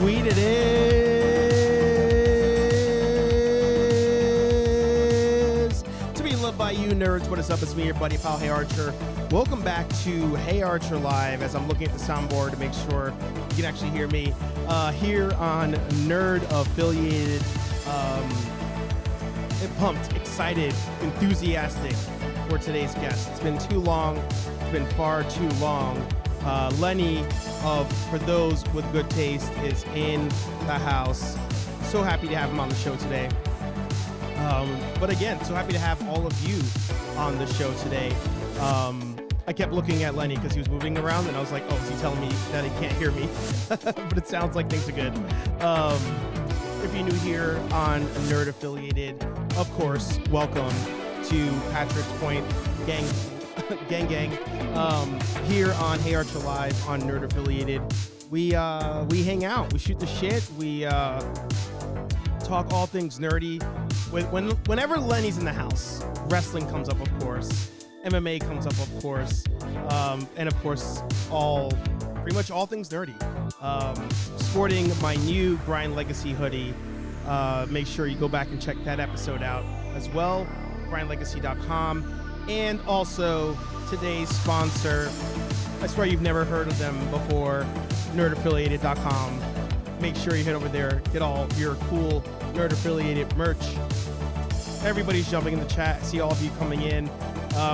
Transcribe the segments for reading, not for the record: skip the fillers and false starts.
sweet it is to be loved by you nerds. What is up? It's me, your buddy pal HeyArcher. Welcome back to HeyArcher Live, as I'm looking at the soundboard to make sure you can actually hear me here on Nerd Affiliated. Pumped, excited, enthusiastic for today's guest. It's been too long. It's been far too long. Lenny of For Those With Good Taste is in the house. So happy to have him on the show today. But again, so happy to have all of you on the show today. I kept looking at Lenny because he was moving around, and I was like, oh, is he telling me that he can't hear me? But it sounds like things are good. If you're new here on Nerd Affiliated, of course, welcome to Patrick's Point gang. Here on HeyArcher Live on Nerd Affiliated, we hang out, we shoot the shit, we talk all things nerdy. Whenever Lenny's in the house, wrestling comes up, of course, MMA comes up, of course, and of course, pretty much all things nerdy. Sporting my new Grind Legacy hoodie. Make sure you go back and check that episode out as well, grindlegacy.com. And also today's sponsor, I swear you've never heard of them before, nerdaffiliated.com. Make sure you head over there, get all your cool Nerd Affiliated merch. Everybody's jumping in the chat. I see all of you coming in.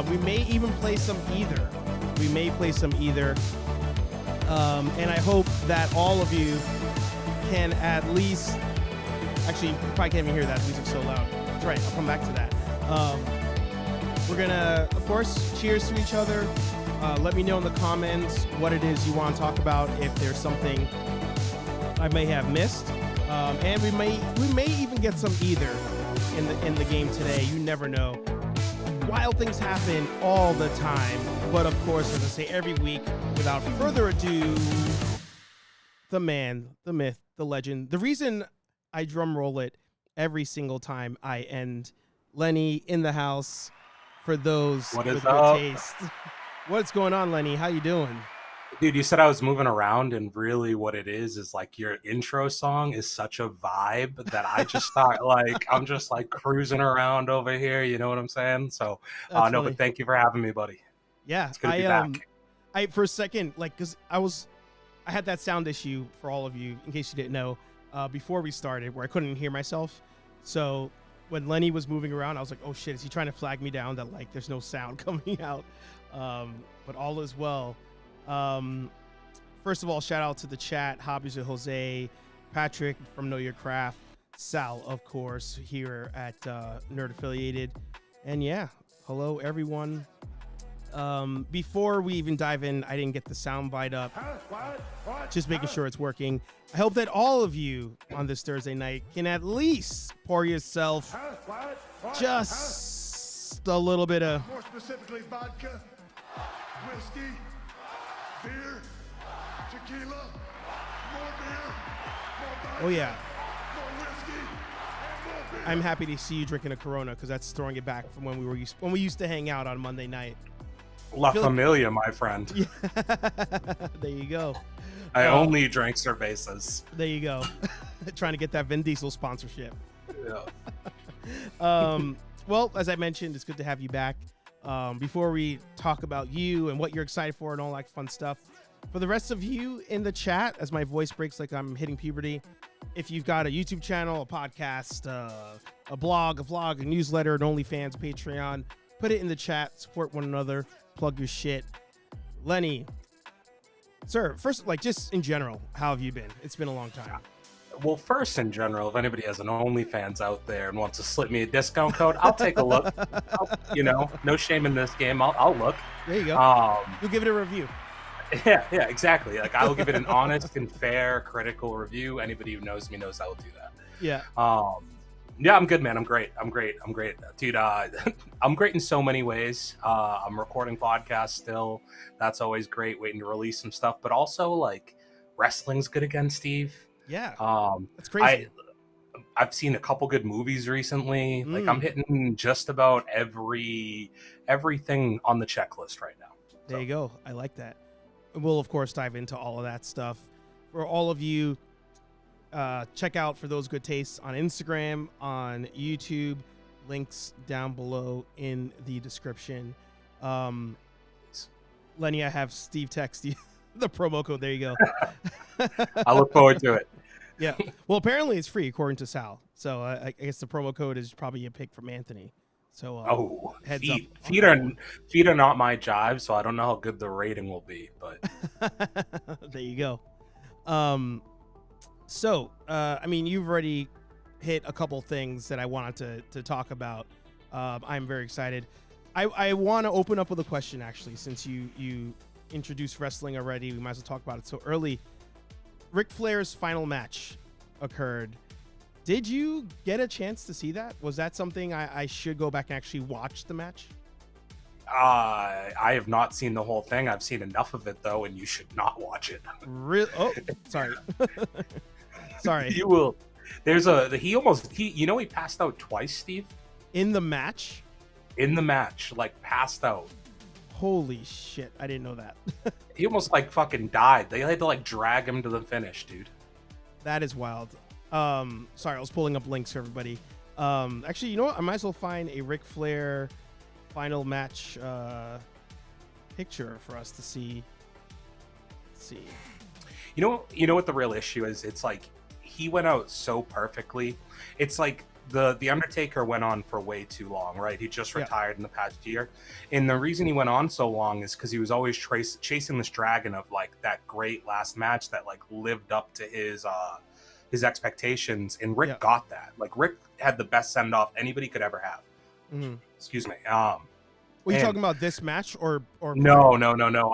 We may even play some either. And I hope that all of you can at least... Actually, you probably can't even hear that. The music's so loud. That's right. I'll come back to that. We're going to, of course, cheers to each other. Let me know in the comments what it is you want to talk about, if there's something I may have missed. And we may even get some either in the game today. You never know. Wild things happen all the time. But, of course, as I say every week, without further ado, the man, the myth, the legend. The reason I drum roll it every single time I end Lenny in the house. For those with good taste. What's going on, Lenny? How you doing? Dude, you said I was moving around, and really what it is like your intro song is such a vibe that I just thought like I'm just like cruising around over here, you know what I'm saying? So no, but thank you for having me, buddy. Yeah, it's good to be back. I for a second, like, because I had that sound issue for all of you, in case you didn't know, before we started, where I couldn't hear myself. So when Lenny was moving around, I was like, oh shit, is he trying to flag me down that like there's no sound coming out? But all is well. First of all, shout out to the chat, Hobbies with Jose, Patrick from Know Your Craft, Sal, of course, here at Nerd Affiliated. And yeah, hello everyone. Before we even dive in, I didn't get the sound bite up. Just making sure it's working. I hope that all of you on this Thursday night can at least pour yourself just a little bit of... More specifically, vodka, whiskey, beer, tequila, more beer, more vodka, Oh yeah. more whiskey, and more beer. I'm happy to see you drinking a Corona, because that's throwing it back from when we used to hang out on Monday night. La Familia, my friend. Yeah. There you go. I only drank cervezas. There you go. Trying to get that Vin Diesel sponsorship. Yeah. Well, as I mentioned, it's good to have you back. Before we talk about you and what you're excited for and all that fun stuff, for the rest of you in the chat, as my voice breaks like I'm hitting puberty, if you've got a YouTube channel, a podcast, a blog, a vlog, a newsletter, an OnlyFans, Patreon, put it in the chat. Support one another. Plug your shit. Lenny, sir, first, like, just in general, how have you been? It's been a long time. Well, first, in general, if anybody has an OnlyFans out there and wants to slip me a discount code, I'll take a look. No shame in this game. I'll look. There you go. You'll give it a review. Yeah, exactly. Like, I will give it an honest and fair, critical review. Anybody who knows me knows I will do that. Yeah. Yeah, I'm good, man. I'm great. Dude, I'm great in so many ways. I'm recording podcasts still. That's always great, waiting to release some stuff. But also, like, wrestling's good again, Steve. Yeah. That's crazy. I've seen a couple good movies recently. Like, I'm hitting just about everything on the checklist right now. There you go. I like that. We'll, of course, dive into all of that stuff. For all of you check out For Those Good Tastes on Instagram, on YouTube. Links down below in the description. Lenny, I have Steve text you the promo code. There you go. I look forward to it. Yeah. Well, apparently it's free according to Sal. So I guess the promo code is probably a pick from Anthony. So heads up. Feet are not my jive, so I don't know how good the rating will be. But there you go. I mean, you've already hit a couple things that I wanted to talk about. I'm very excited. I want to open up with a question, actually, since you introduced wrestling already. We might as well talk about it so early. Ric Flair's final match occurred. Did you get a chance to see that? Was that something I should go back and actually watch the match? I have not seen the whole thing. I've seen enough of it, though, and you should not watch it. Really? Oh, sorry. Sorry. You will. He passed out twice, Steve. In the match? In the match, like passed out. Holy shit, I didn't know that. He almost like fucking died. They had to like drag him to the finish, dude. That is wild. Sorry, I was pulling up links for everybody. Actually, you know what? I might as well find a Ric Flair final match picture for us to see. Let's see. You know what the real issue is? It's like he went out so perfectly. It's like the Undertaker went on for way too long, right? He just retired in the past year, and the reason he went on so long is because he was always chasing this dragon of like that great last match that like lived up to his expectations, and Rick got that. Like Rick had the best send off anybody could ever have. Mm-hmm. Excuse me. Were you talking about this match or no?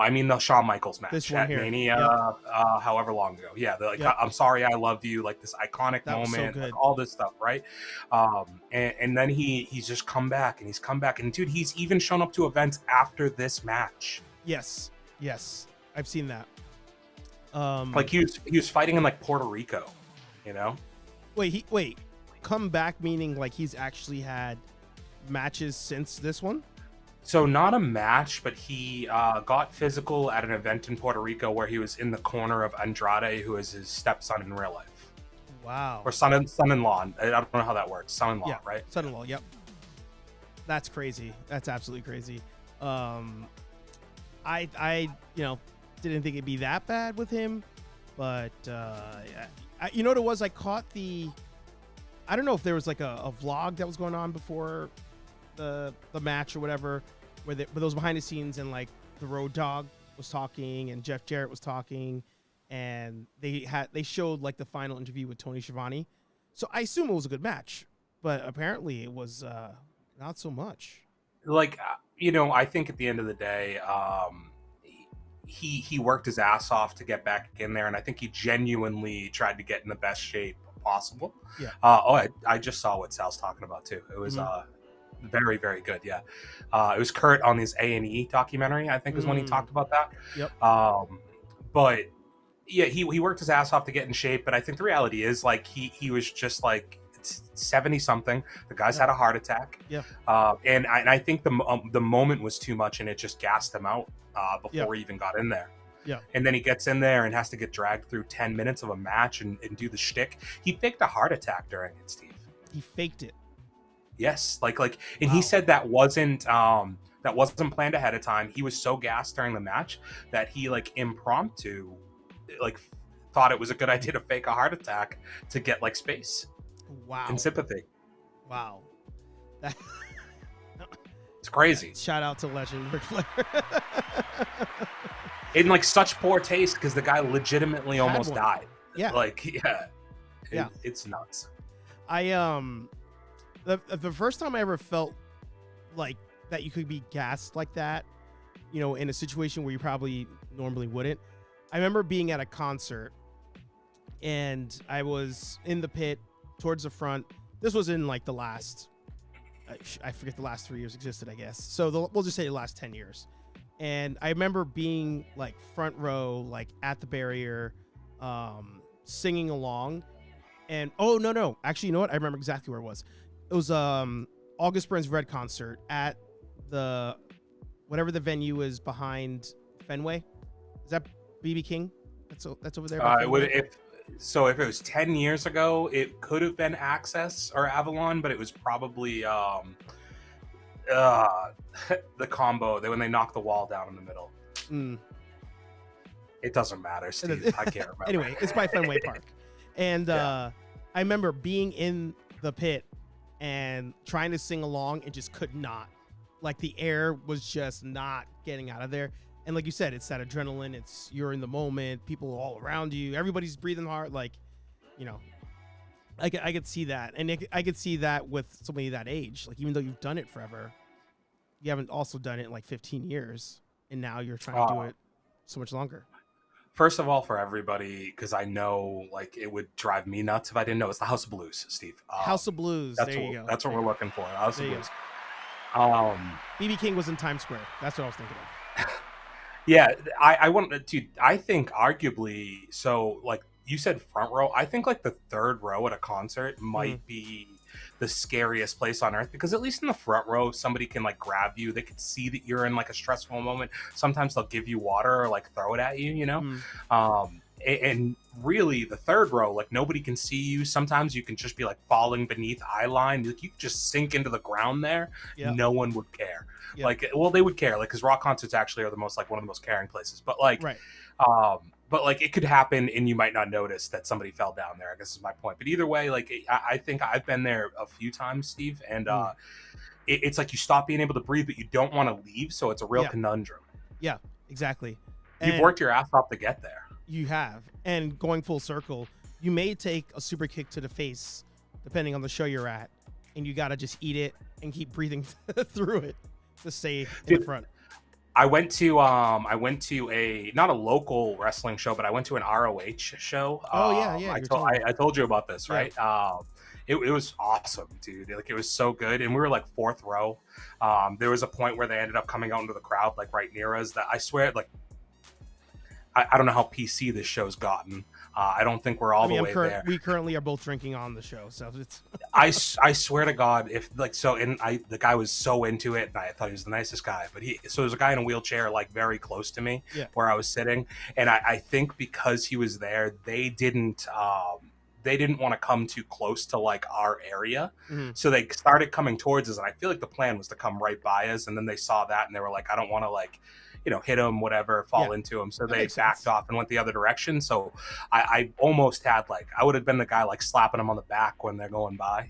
I mean the Shawn Michaels match this one at here. Mania, however long ago. Yeah, I'm sorry, I love you, like this iconic that moment, so like all this stuff, right? And then he's just come back, and dude, he's even shown up to events after this match. Yes, I've seen that. Like he was fighting in like Puerto Rico, you know? Wait, come back meaning like he's actually had matches since this one? So not a match, but he got physical at an event in Puerto Rico where he was in the corner of Andrade, who is his stepson in real life. Wow. Or son-in-law. I don't know how that works. Son-in-law, right? Son-in-law, yep. That's crazy. That's absolutely crazy. I didn't think it'd be that bad with him, but you know what it was? I caught I don't know if there was like a vlog that was going on before the match or whatever, where those behind the scenes, and like the Road Dogg was talking and Jeff Jarrett was talking, and they showed like the final interview with Tony Schiavone. So I assume it was a good match, but apparently it was not so much. Like I think at the end of the day, he worked his ass off to get back in there, and I think he genuinely tried to get in the best shape possible. Yeah. I just saw what Sal's talking about too. It was very, very good. Yeah. It was Kurt on his A&E documentary, I think, is when he talked about that. Yep. But yeah, he worked his ass off to get in shape, but I think the reality is like he was just like 70 something. The guy's had a heart attack. Yeah. And I think the moment was too much, and it just gassed him out before he even got in there. Yeah. And then he gets in there and has to get dragged through 10 minutes of a match and do the shtick. He faked a heart attack during it, Steve. He faked it. Yes. And he said that wasn't planned ahead of time. He was so gassed during the match that he like impromptu thought it was a good idea to fake a heart attack to get like space. Wow. And sympathy. Wow. It's crazy. Shout out to legend Ric Flair. In like such poor taste, because the guy legitimately almost died. Yeah. It's nuts. The first time I ever felt like that you could be gassed like that, in a situation where you probably normally wouldn't. I remember being at a concert, and I was in the pit towards the front. This was in like the last, I forget the last 3 years existed, I guess. So we'll just say the last 10 years. And I remember being like front row, like at the barrier, singing along. And no. Actually, you know what? I remember exactly where it was. It was August Burns Red concert at the whatever the venue is behind Fenway. Is that BB King? That's over there. So if it was 10 years ago, it could have been Access or Avalon, but it was probably uh, the combo when they knock the wall down in the middle. Mm. It doesn't matter, Steve. I can't remember. Anyway, it's by Fenway Park. And I remember being in the pit and trying to sing along and just could not. Like the air was just not getting out of there. And like you said, it's that adrenaline. It's you're in the moment. People all around you. Everybody's breathing hard. Like, you know, I could see that. And I could see that with somebody that age. Like, even though you've done it forever, you haven't also done it in like 15 years. And now you're trying to do it so much longer. First of all, for everybody, because I know like it would drive me nuts if I didn't know, it's the House of Blues, Steve. House of Blues. There you go. That's what we're looking for. House of Blues. BB King was in Times Square. That's what I was thinking of. Yeah, I want to. I think arguably, so like you said, front row. I think like the third row at a concert might be the scariest place on earth, because at least in the front row, somebody can like grab you. They can see that you're in like a stressful moment. Sometimes they'll give you water or like throw it at you, you know? And really the third row, like nobody can see you. Sometimes you can just be like falling beneath eye line. Like you could just sink into the ground there. Yep. No one would care. Yep. Like, well, they would care, like, because rock concerts actually are the most like one of the most caring places. But like, but like it could happen and you might not notice that somebody fell down there, I guess is my point. But either way, like I think I've been there a few times, Steve, and it's like you stop being able to breathe, but you don't want to leave. So it's a real conundrum. Yeah, exactly. You've worked your ass off to get there. You have. And going full circle, you may take a super kick to the face, depending on the show you're at, and you got to just eat it and keep breathing through it to stay in the front. I went to a not a local wrestling show, but I went to an ROH show. I told you about this, right? Yeah. It was awesome, dude. Like it was so good, and we were like fourth row. There was a point where they ended up coming out into the crowd, like right near us. That I swear, like I don't know how PC this show's gotten. I don't think we're all the way there. We currently are both drinking on the show, so it's. I swear to God, if like so, and the guy was so into it, and I thought he was the nicest guy. But there's a guy in a wheelchair like very close to me, where I was sitting, and I think because he was there, they didn't want to come too close to like our area, so they started coming towards us, and I feel like the plan was to come right by us, and then they saw that, and they were like, I don't want to like. Hit him, whatever, fall into him. So they backed off and went the other direction. So I almost had like, I would have been the guy like slapping them on the back when they're going by,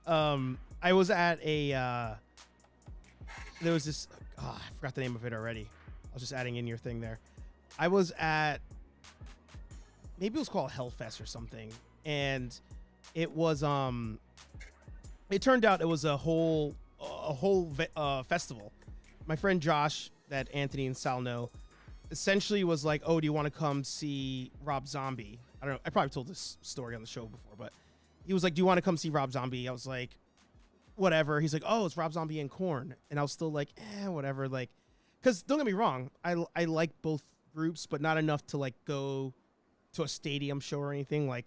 I was at there was this, I forgot the name of it already. I was just adding in your thing there. I was at, maybe it was called Hellfest or something. And it was, it turned out it was a whole festival. My friend Josh, that Anthony and Sal know, essentially was like, oh, do you want to come see Rob Zombie? I don't know. I probably told this story on the show before, but he was like, do you want to come see Rob Zombie? I was like, whatever. He's like, oh, it's Rob Zombie and Korn. And I was still like, whatever. Like, because don't get me wrong. I like both groups, but not enough to like go to a stadium show or anything. Like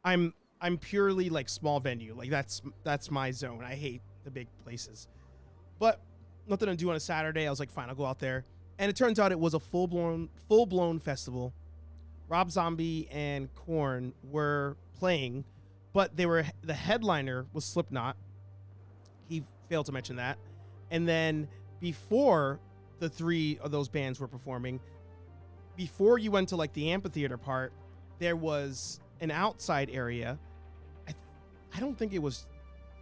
I'm purely like small venue. Like that's my zone. I hate the big places, but nothing to do on a Saturday. I was like, fine, I'll go out there. And it turns out it was a full-blown festival. Rob Zombie and Korn were playing, but the headliner was Slipknot. He failed to mention that. And then before the three of those bands were performing, before you went to like the amphitheater part, there was an outside area. I don't think it was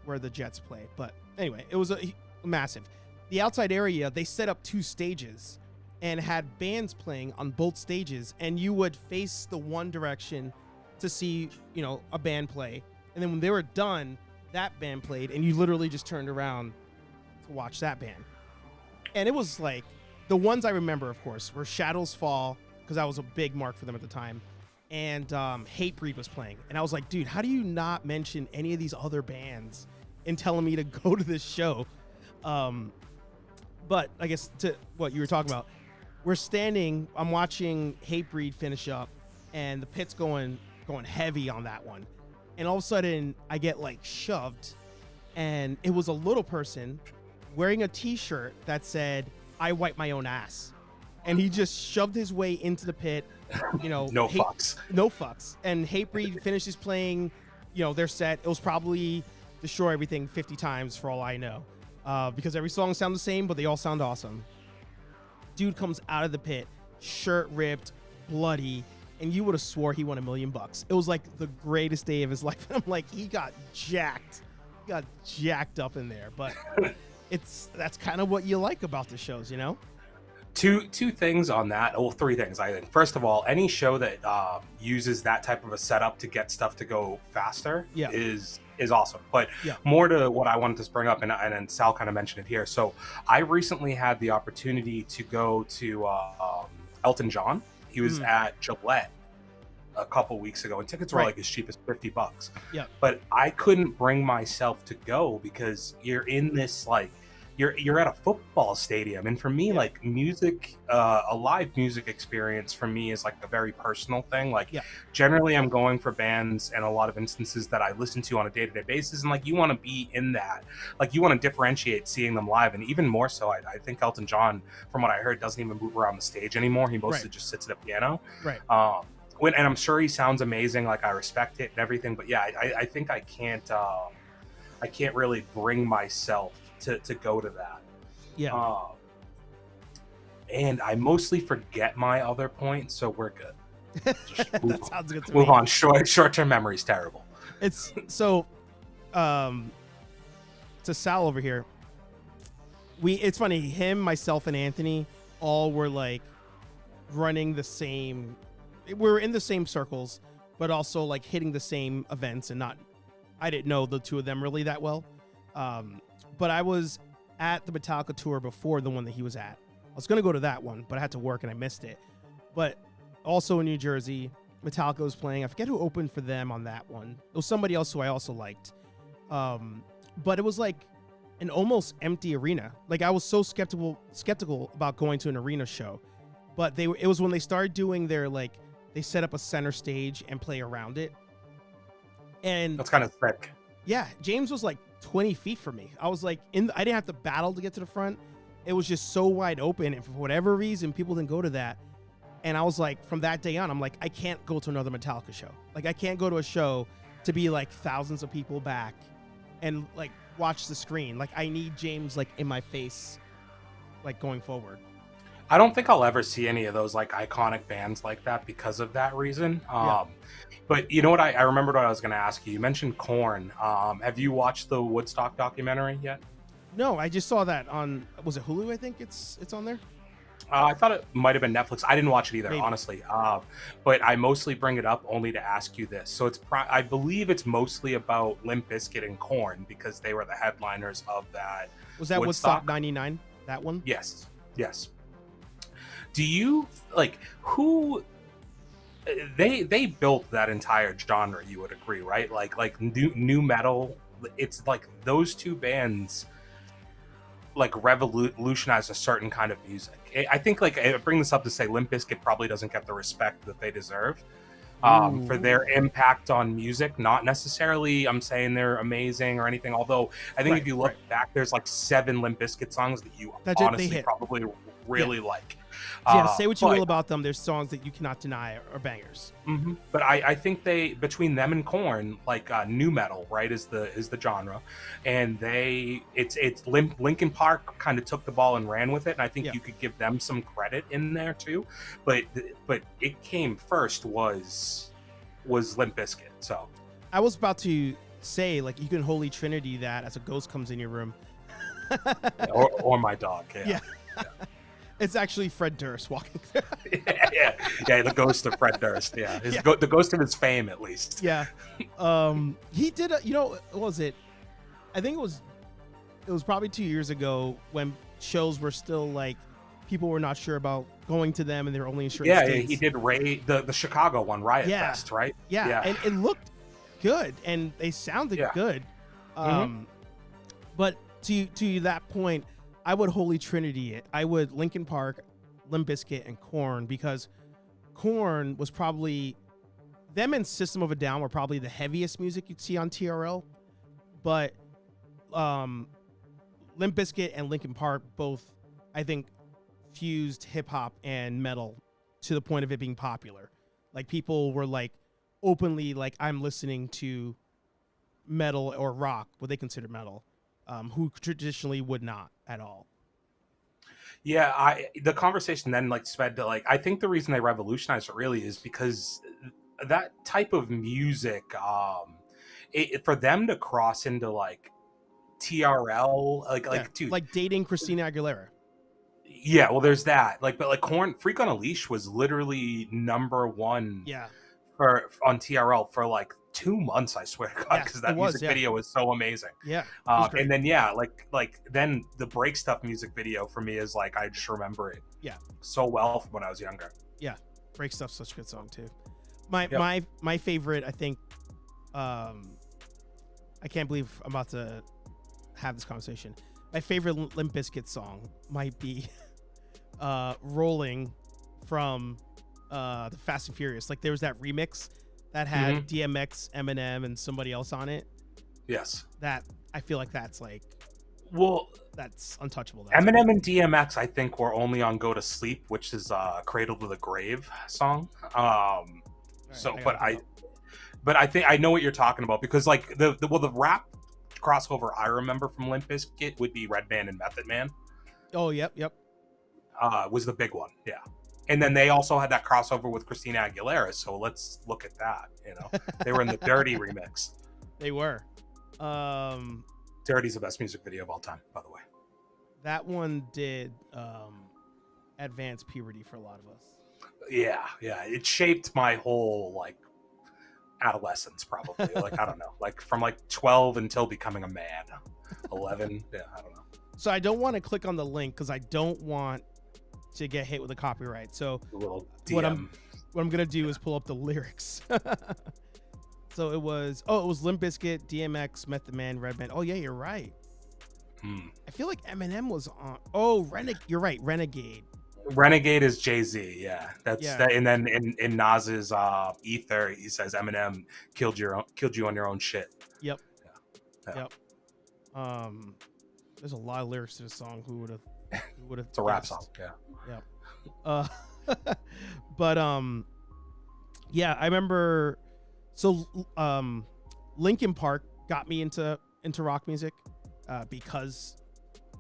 where the Jets play, but anyway, it was a massive. The outside area, they set up 2 stages and had bands playing on both stages, and you would face the one direction to see, a band play. And then when they were done, that band played, and you literally just turned around to watch that band. And it was like, the ones I remember, of course, were Shadows Fall, because that was a big mark for them at the time, and Hatebreed was playing. And I was like, dude, how do you not mention any of these other bands in telling me to go to this show? But I guess to what you were talking about, we're standing, I'm watching Hatebreed finish up, and the pit's going heavy on that one. And all of a sudden, I get like shoved, and it was a little person wearing a t-shirt that said, I wipe my own ass. and he just shoved his way into the pit. You know, No fucks. no fucks. And Hatebreed finishes playing, you know, their set. It was probably Destroy Everything 50 times for all I know, because every song sounds the same, but they all sound awesome. Dude comes out of the pit, shirt ripped, bloody, and you would have swore he won $1 million. It was like the greatest day of his life. I'm like, he got jacked up in there. But that's kind of what you like about the shows, you know? Two things on that. Well, three things, I think. First of all, any show that uses that type of a setup to get stuff to go faster is awesome. But more to what I wanted to bring up, and Sal kind of mentioned it here. So I recently had the opportunity to go to Elton John. He was at Gillette a couple weeks ago, and tickets were like as cheap as $50. Yeah. But I couldn't bring myself to go because you're in this like you're at a football stadium, and for me, like music, a live music experience for me is like a very personal thing. Like generally, I'm going for bands and a lot of instances that I listen to on a day-to-day basis, and like you want to be in that, like you want to differentiate seeing them live, and even more so, I think Elton John, from what I heard, doesn't even move around the stage anymore. He mostly just sits at a piano. Right. And I'm sure he sounds amazing. Like I respect it and everything, but yeah, I think I can't really bring myself to go to that. Yeah. And I mostly forget my other point, so we're good. That sounds good to move me. on. Short-term memory is terrible. It's so to Sal over here. It's funny, him, myself, and Anthony all were like running the same. We're in the same circles, but also like hitting the same events, and I didn't know the two of them really that well. But I was at the Metallica tour before the one that he was at. I was going to go to that one, but I had to work and I missed it. But also in New Jersey, Metallica was playing. I forget who opened for them on that one. It was somebody else who I also liked. But it was like an almost empty arena. Like I was so skeptical about going to an arena show. But it was when they started doing their like, they set up a center stage and play around it. And that's kind of sick. Yeah, James was like 20 feet from me. I was like, I didn't have to battle to get to the front. It was just so wide open, and for whatever reason, people didn't go to that. And I was like, from that day on, I'm like, I can't go to another Metallica show. Like, I can't go to a show to be like thousands of people back and like watch the screen. Like, I need James like in my face, like going forward. I don't think I'll ever see any of those like iconic bands like that because of that reason. But you know what? I remembered what I was going to ask you. You mentioned Korn. Have you watched the Woodstock documentary yet? No, I just saw that on, was it Hulu? I think it's on there. I thought it might have been Netflix. I didn't watch it either, Maybe. honestly. But I mostly bring it up only to ask you this. So I believe it's mostly about Limp Bizkit and Korn because they were the headliners of that. Was that Woodstock 99? That one? Yes. Do you like who? They built that entire genre. You would agree, right? Like new metal. It's like those two bands like revolutionized a certain kind of music. I think like I bring this up to say Limp Bizkit probably doesn't get the respect that they deserve for their impact on music. Not necessarily I'm saying they're amazing or anything. Although I think if you look back, there's like 7 Limp Bizkit songs that you honestly probably really like. Say what you will about them. There's songs that you cannot deny are bangers. Mm-hmm. But I think they, between them and Korn, like new metal, right, is the genre, and it's Linkin Park kind of took the ball and ran with it, and I think you could give them some credit in there too. But it came first was Limp Bizkit. So I was about to say like you can Holy Trinity that as a ghost comes in your room, or my dog. Yeah. It's actually Fred Durst walking through. yeah, the ghost of Fred Durst. Yeah, the ghost of his fame, at least. Yeah, he did. What was it? I think it was probably 2 years ago when shows were still like people were not sure about going to them, and they were only in certain states. He did the Chicago one, Riot Fest, right? Yeah, and it looked good, and they sounded good. But to that point, I would Holy Trinity it. I would Linkin Park, Limp Bizkit, and Korn, because Korn was probably, them and System of a Down were probably the heaviest music you'd see on TRL, but Limp Bizkit and Linkin Park both, I think, fused hip hop and metal to the point of it being popular. Like people were like openly like, I'm listening to metal or rock, what they consider metal, who traditionally would not at all. Yeah, the conversation then like sped to like, I think the reason they revolutionized it really is because that type of music, for them to cross into like TRL, dude, like dating Christina Aguilera. yeah, well, there's that. Like, but like, Freak on a Leash was literally #1. Yeah. On TRL for like 2 months, I swear to God, because that music video was so amazing. Yeah. And then like then the Break Stuff music video for me is like, I just remember it. Yeah. So well from when I was younger. Yeah. Break Stuff's such a good song too. My favorite, I think, I can't believe I'm about to have this conversation. My favorite Limp Bizkit song might be Rolling from the Fast and Furious. Like there was that remix that had DMX, Eminem, and somebody else on it. Yes. That I feel like that's like, well, that's untouchable. Eminem and DMX, I think, were only on "Go to Sleep," which is "Cradle to the Grave" song. But I think I know what you're talking about, because like the rap crossover I remember from Limp Bizkit would be Redman and Method Man. Oh, yep. Was the big one, yeah. And then they also had that crossover with Christina Aguilera, so let's look at that. You know, they were in the Dirty remix. They were. Dirty's the best music video of all time, by the way. That one did advance puberty for a lot of us. Yeah, it shaped my whole like adolescence, probably. Like I don't know, like from like 12 until becoming a man. 11, yeah, I don't know. So I don't want to click on the link because I don't want to get hit with a copyright. So what I'm gonna do is pull up the lyrics. So it was Limp Bizkit, DMX, Method Man, Redman. Oh yeah, you're right. I feel like Eminem was on. Oh, you're right, Renegade. Renegade is Jay-Z, yeah. That. And then in Nas's Ether, he says Eminem killed you on your own shit. Yep. Yeah. Yep. There's a lot of lyrics to this song. Who would have? It's a rap song. Yeah. Yep. But yeah, I remember. So Linkin Park got me into rock music because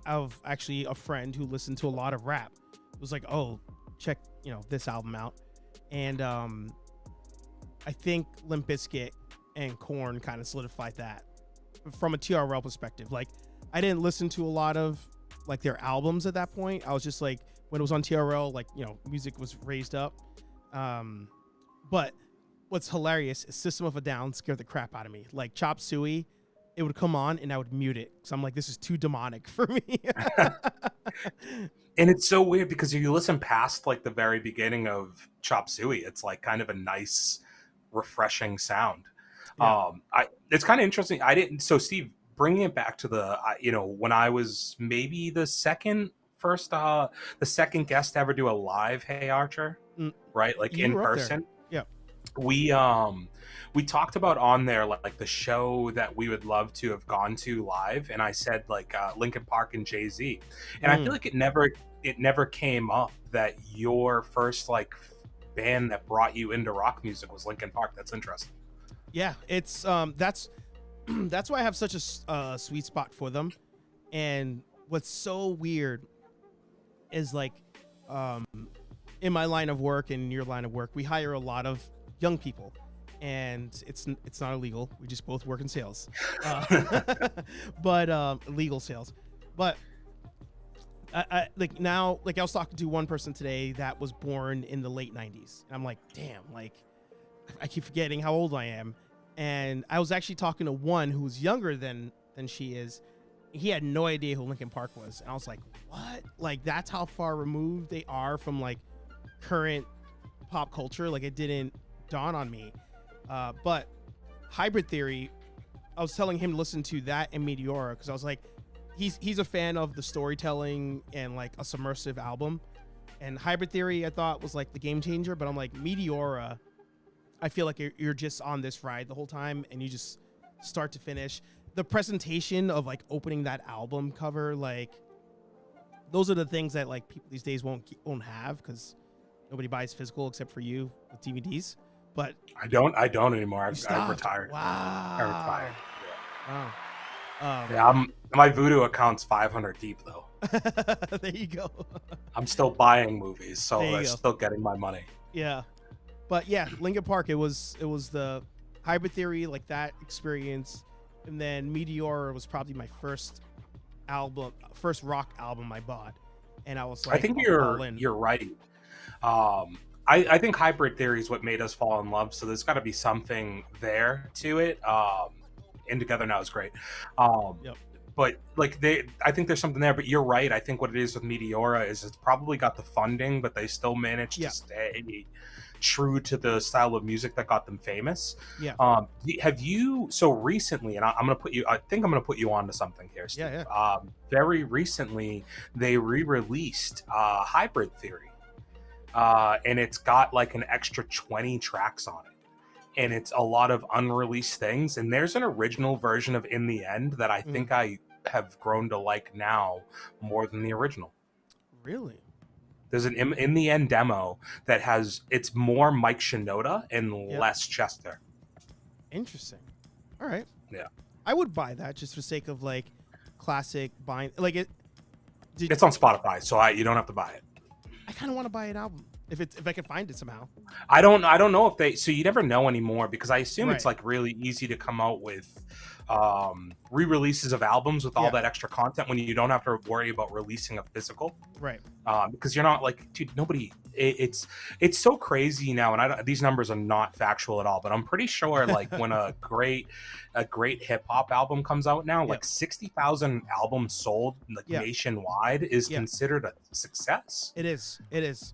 of actually a friend who listened to a lot of rap. It was like, oh, check this album out, and I think Limp Bizkit and Korn kind of solidified that from a TRL perspective. Like I didn't listen to a lot of like their albums at that point. I was just like, when it was on TRL, like music was raised up. But what's hilarious is System of a Down scared the crap out of me. Like Chop Suey, it would come on and I would mute it. So I'm like, this is too demonic for me. And it's so weird because if you listen past like the very beginning of Chop Suey, it's like kind of a nice, refreshing sound. Yeah. It's kind of interesting. So Steve, bringing it back to the, when I was maybe the second guest to ever do a live HeyArcher, right? Like in person. Yeah. We talked about on there like the show that we would love to have gone to live, and I said like Linkin Park and Jay-Z, and I feel like it never came up that your first like band that brought you into rock music was Linkin Park. That's interesting. Yeah, it's that's why I have such a sweet spot for them. And what's so weird is like in my line of work and in your line of work, we hire a lot of young people, and it's not illegal. We just both work in sales, but legal sales. But I like now, like I was talking to one person today that was born in the late 90s, and I'm like, damn, like I keep forgetting how old I am. And I was actually talking to one who's younger than she is. He had no idea who Linkin Park was, and I was like, what? Like that's how far removed they are from like current pop culture. Like it didn't dawn on me. But Hybrid Theory, I was telling him to listen to that and Meteora, because I was like, he's a fan of the storytelling and like a submersive album. And Hybrid Theory I thought was like the game changer, but I'm like, Meteora, I feel like you're just on this ride the whole time, and you just start to finish. The presentation of like opening that album cover, like those are the things that like people these days won't have because nobody buys physical except for you with DVDs. But I don't anymore. I stopped. retired. Wow. I retired. Wow. Yeah, my Voodoo account's 500 deep though. There you go. I'm still buying movies, so There you I'm go. still getting my money. Yeah, but yeah, Linkin Park. It was the Hybrid Theory, like that experience, and then Meteor was probably my first rock album I bought, and I was like, I think all in. you're right. I think Hybrid Theory is what made us fall in love, so there's got to be something there to it. And Together Now is great. Yep. But like I think there's something there. But you're right. I think what it is with Meteora is it's probably got the funding, but they still managed to stay true to the style of music that got them famous. Yeah. Have you so recently? And I'm gonna put you. I think I'm gonna put you on to something here, Steve. Yeah. Very recently, they re-released Hybrid Theory, and it's got like an extra 20 tracks on it. And it's a lot of unreleased things. And there's an original version of In the End that I think I have grown to like now more than the original. Really? There's an In the End demo that it's more Mike Shinoda and less Chester. Interesting. All right. Yeah. I would buy that just for sake of like classic buying. Like it's on Spotify, so you don't have to buy it. I kind of want to buy an album. If I can find it somehow. I don't know if they, so you never know anymore because I assume it's like really easy to come out with re-releases of albums with all that extra content when you don't have to worry about releasing a physical. Right. Because you're not like, dude, nobody, it's so crazy now. And these numbers are not factual at all, but I'm pretty sure like when a great hip hop album comes out now, like 60,000 albums sold like nationwide is considered a success. It is.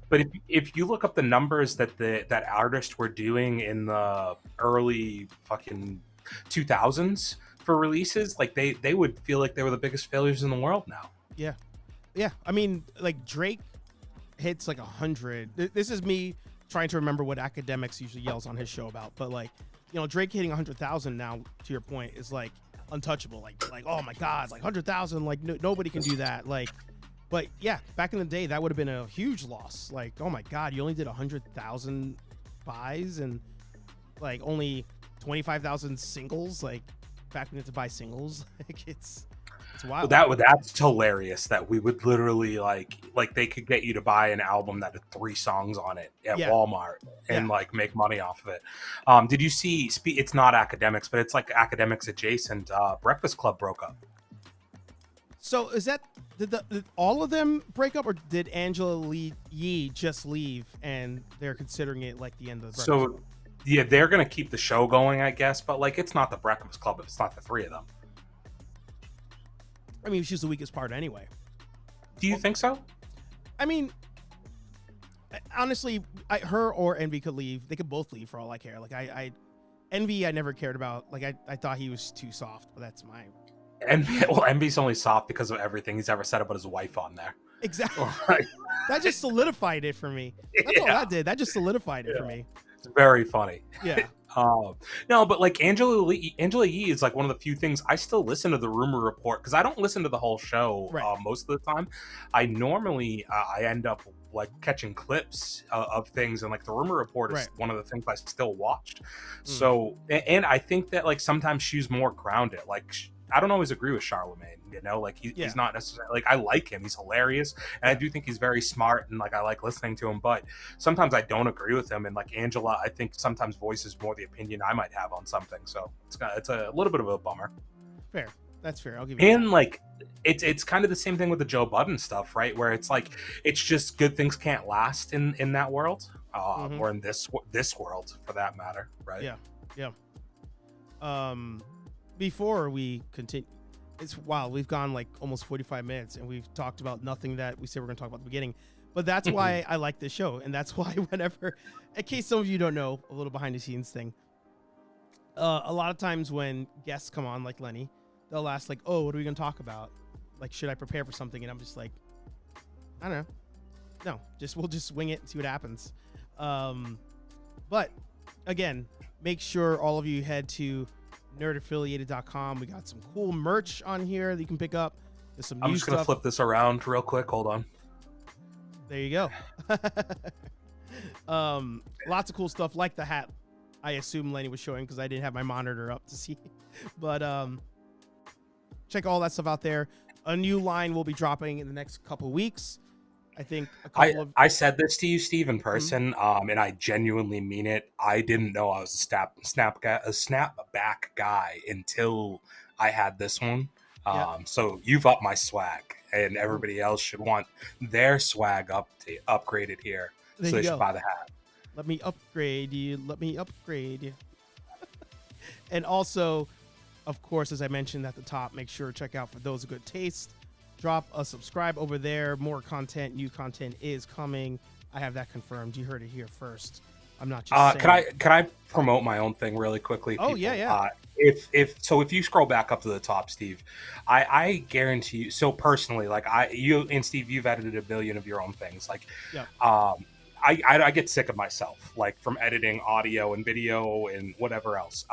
But if you look up the numbers that that artists were doing in the early fucking 2000s for releases, like they would feel like they were the biggest failures in the world now. Yeah. I mean, like Drake hits like 100. This is me trying to remember what Academics usually yells on his show about, but like, you know, Drake hitting 100,000 now, to your point, is like untouchable. Like oh my god, like 100,000, like nobody can do that. Like, but yeah, back in the day, that would have been a huge loss. Like, oh my god, you only did 100,000 buys and like only 25,000 singles. Like back when you had to buy singles, like it's wild. That's hilarious that we would literally like they could get you to buy an album that had 3 songs on it at Walmart and like make money off of it. Did you see? It's not Academics, but it's like Academics adjacent. Breakfast Club broke up. So is that did all of them break up, or did Angela Yee just leave and they're considering it like the end of the Breakfast Club? Yeah, they're gonna keep the show going, I guess, but like it's not the Breakfast Club if it's not the 3 of them. I mean, she's the weakest part anyway. Do you think so? I mean, honestly, her or Envy could leave. They could both leave for all I care. Like Envy, I never cared about. Like I thought he was too soft, but that's my. Envy's only soft because of everything he's ever said about his wife on there. Exactly. That just solidified it for me. That's all that did. That just solidified it for me. It's very funny. Yeah. No, but like Angela Yee is like one of the few things I still listen to the Rumor Report because I don't listen to the whole show most of the time. I normally I end up like catching clips of things, and like the Rumor Report is one of the things I still watched. So, and I think that like sometimes she's more grounded. Like I don't always agree with Charlemagne, you know, like he's not necessarily like, I like him, he's hilarious, and I do think he's very smart, and like I like listening to him, but sometimes I don't agree with him. And like Angela, I think sometimes voices more the opinion I might have on something, so it's a little bit of a bummer. Fair. That's fair. I'll give you and that. Like it's kind of the same thing with the Joe Budden stuff, right, where it's like it's just good things can't last in that world, or in this world for that matter, right? Yeah. Before we continue, it's wild. We've gone like almost 45 minutes and we've talked about nothing that we said we're going to talk about at the beginning. But that's why I like this show. And that's why whenever, in case some of you don't know, a little behind the scenes thing, a lot of times when guests come on, like Lenny, they'll ask like, oh, what are we going to talk about? Like, should I prepare for something? And I'm just like, I don't know. No, we'll just wing it and see what happens. But again, make sure all of you head to nerdaffiliated.com. We got some cool merch on here that you can pick up. There's some I'm new just gonna stuff. flip this around real quick. Hold on. There you go. Lots of cool stuff like the hat. I assume Lenny was showing because I didn't have my monitor up to see. But check all that stuff out there. A new line will be dropping in the next couple weeks. I think a couple of. I said this to you, Steve, in person, and I genuinely mean it. I didn't know I was a snapback guy until I had this one. So you've upped my swag, and everybody else should want their swag upgraded here. There So you they go. should buy the hat. Let me upgrade you. Let me upgrade you. And also, of course, as I mentioned at the top, make sure to check out For Those of Good Taste. Drop a subscribe over there. More content, new content is coming. I have that confirmed. You heard it here first. I'm not just saying. Can I promote my own thing really quickly? Oh, people? yeah. If you scroll back up to the top, Steve, I guarantee you. So personally, like you and Steve, you've edited a billion of your own things. Like, Yeah. I get sick of myself, like from editing audio and video and whatever else.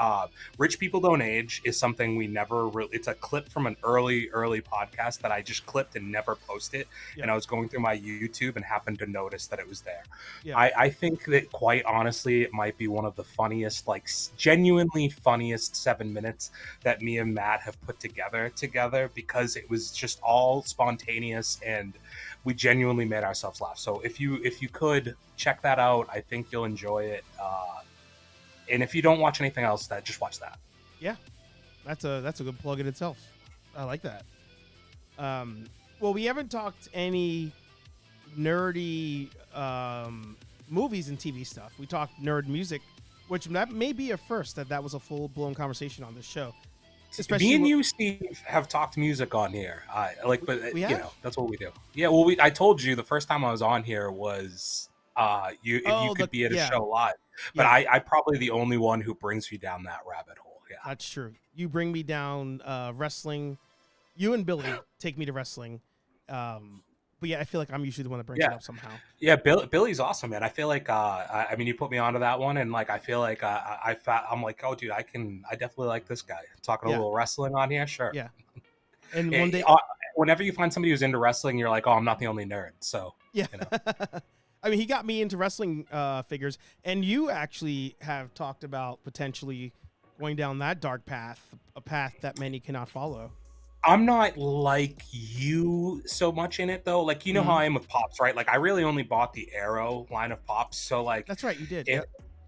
Rich People Don't Age is something we never really, it's a clip from an early podcast that I just clipped and never posted. Yeah. And I was going through my YouTube and happened to notice that it was there. Yeah. I think that quite honestly, it might be one of the funniest, like genuinely funniest 7 minutes that me and Matt have put together because it was just all spontaneous and we genuinely made ourselves laugh. So if you could check that out, I think you'll enjoy it. And if you don't watch anything else, just watch that. Yeah, that's a good plug in itself. I like that. Well, we haven't talked any nerdy movies and TV stuff. We talked nerd music, which that may be a first that was a full blown conversation on this show. Especially me and you, Steve, have talked music on here. We you have? know, that's what we do. Yeah, well, I told you the first time I was on here was if you could be at a show live. But I probably the only one who brings you down that rabbit hole. Yeah, that's true. You bring me down wrestling. You and Billy take me to wrestling. But yeah, I feel like I'm usually the one that brings it up somehow. Yeah, Billy's awesome, man. I feel like I mean, you put me onto that one, and like I feel like I'm like, oh, dude, I definitely like this guy. Talking a little wrestling on here, sure. Yeah. And one day, whenever you find somebody who's into wrestling, you're like, oh, I'm not the only nerd. So yeah. You know. I mean, he got me into wrestling figures, and you actually have talked about potentially going down that dark path, a path that many cannot follow. I'm not like you so much in it though. Like, you know how I am with Pops, right? Like I really only bought the Arrow line of Pops. So like, that's right. You did.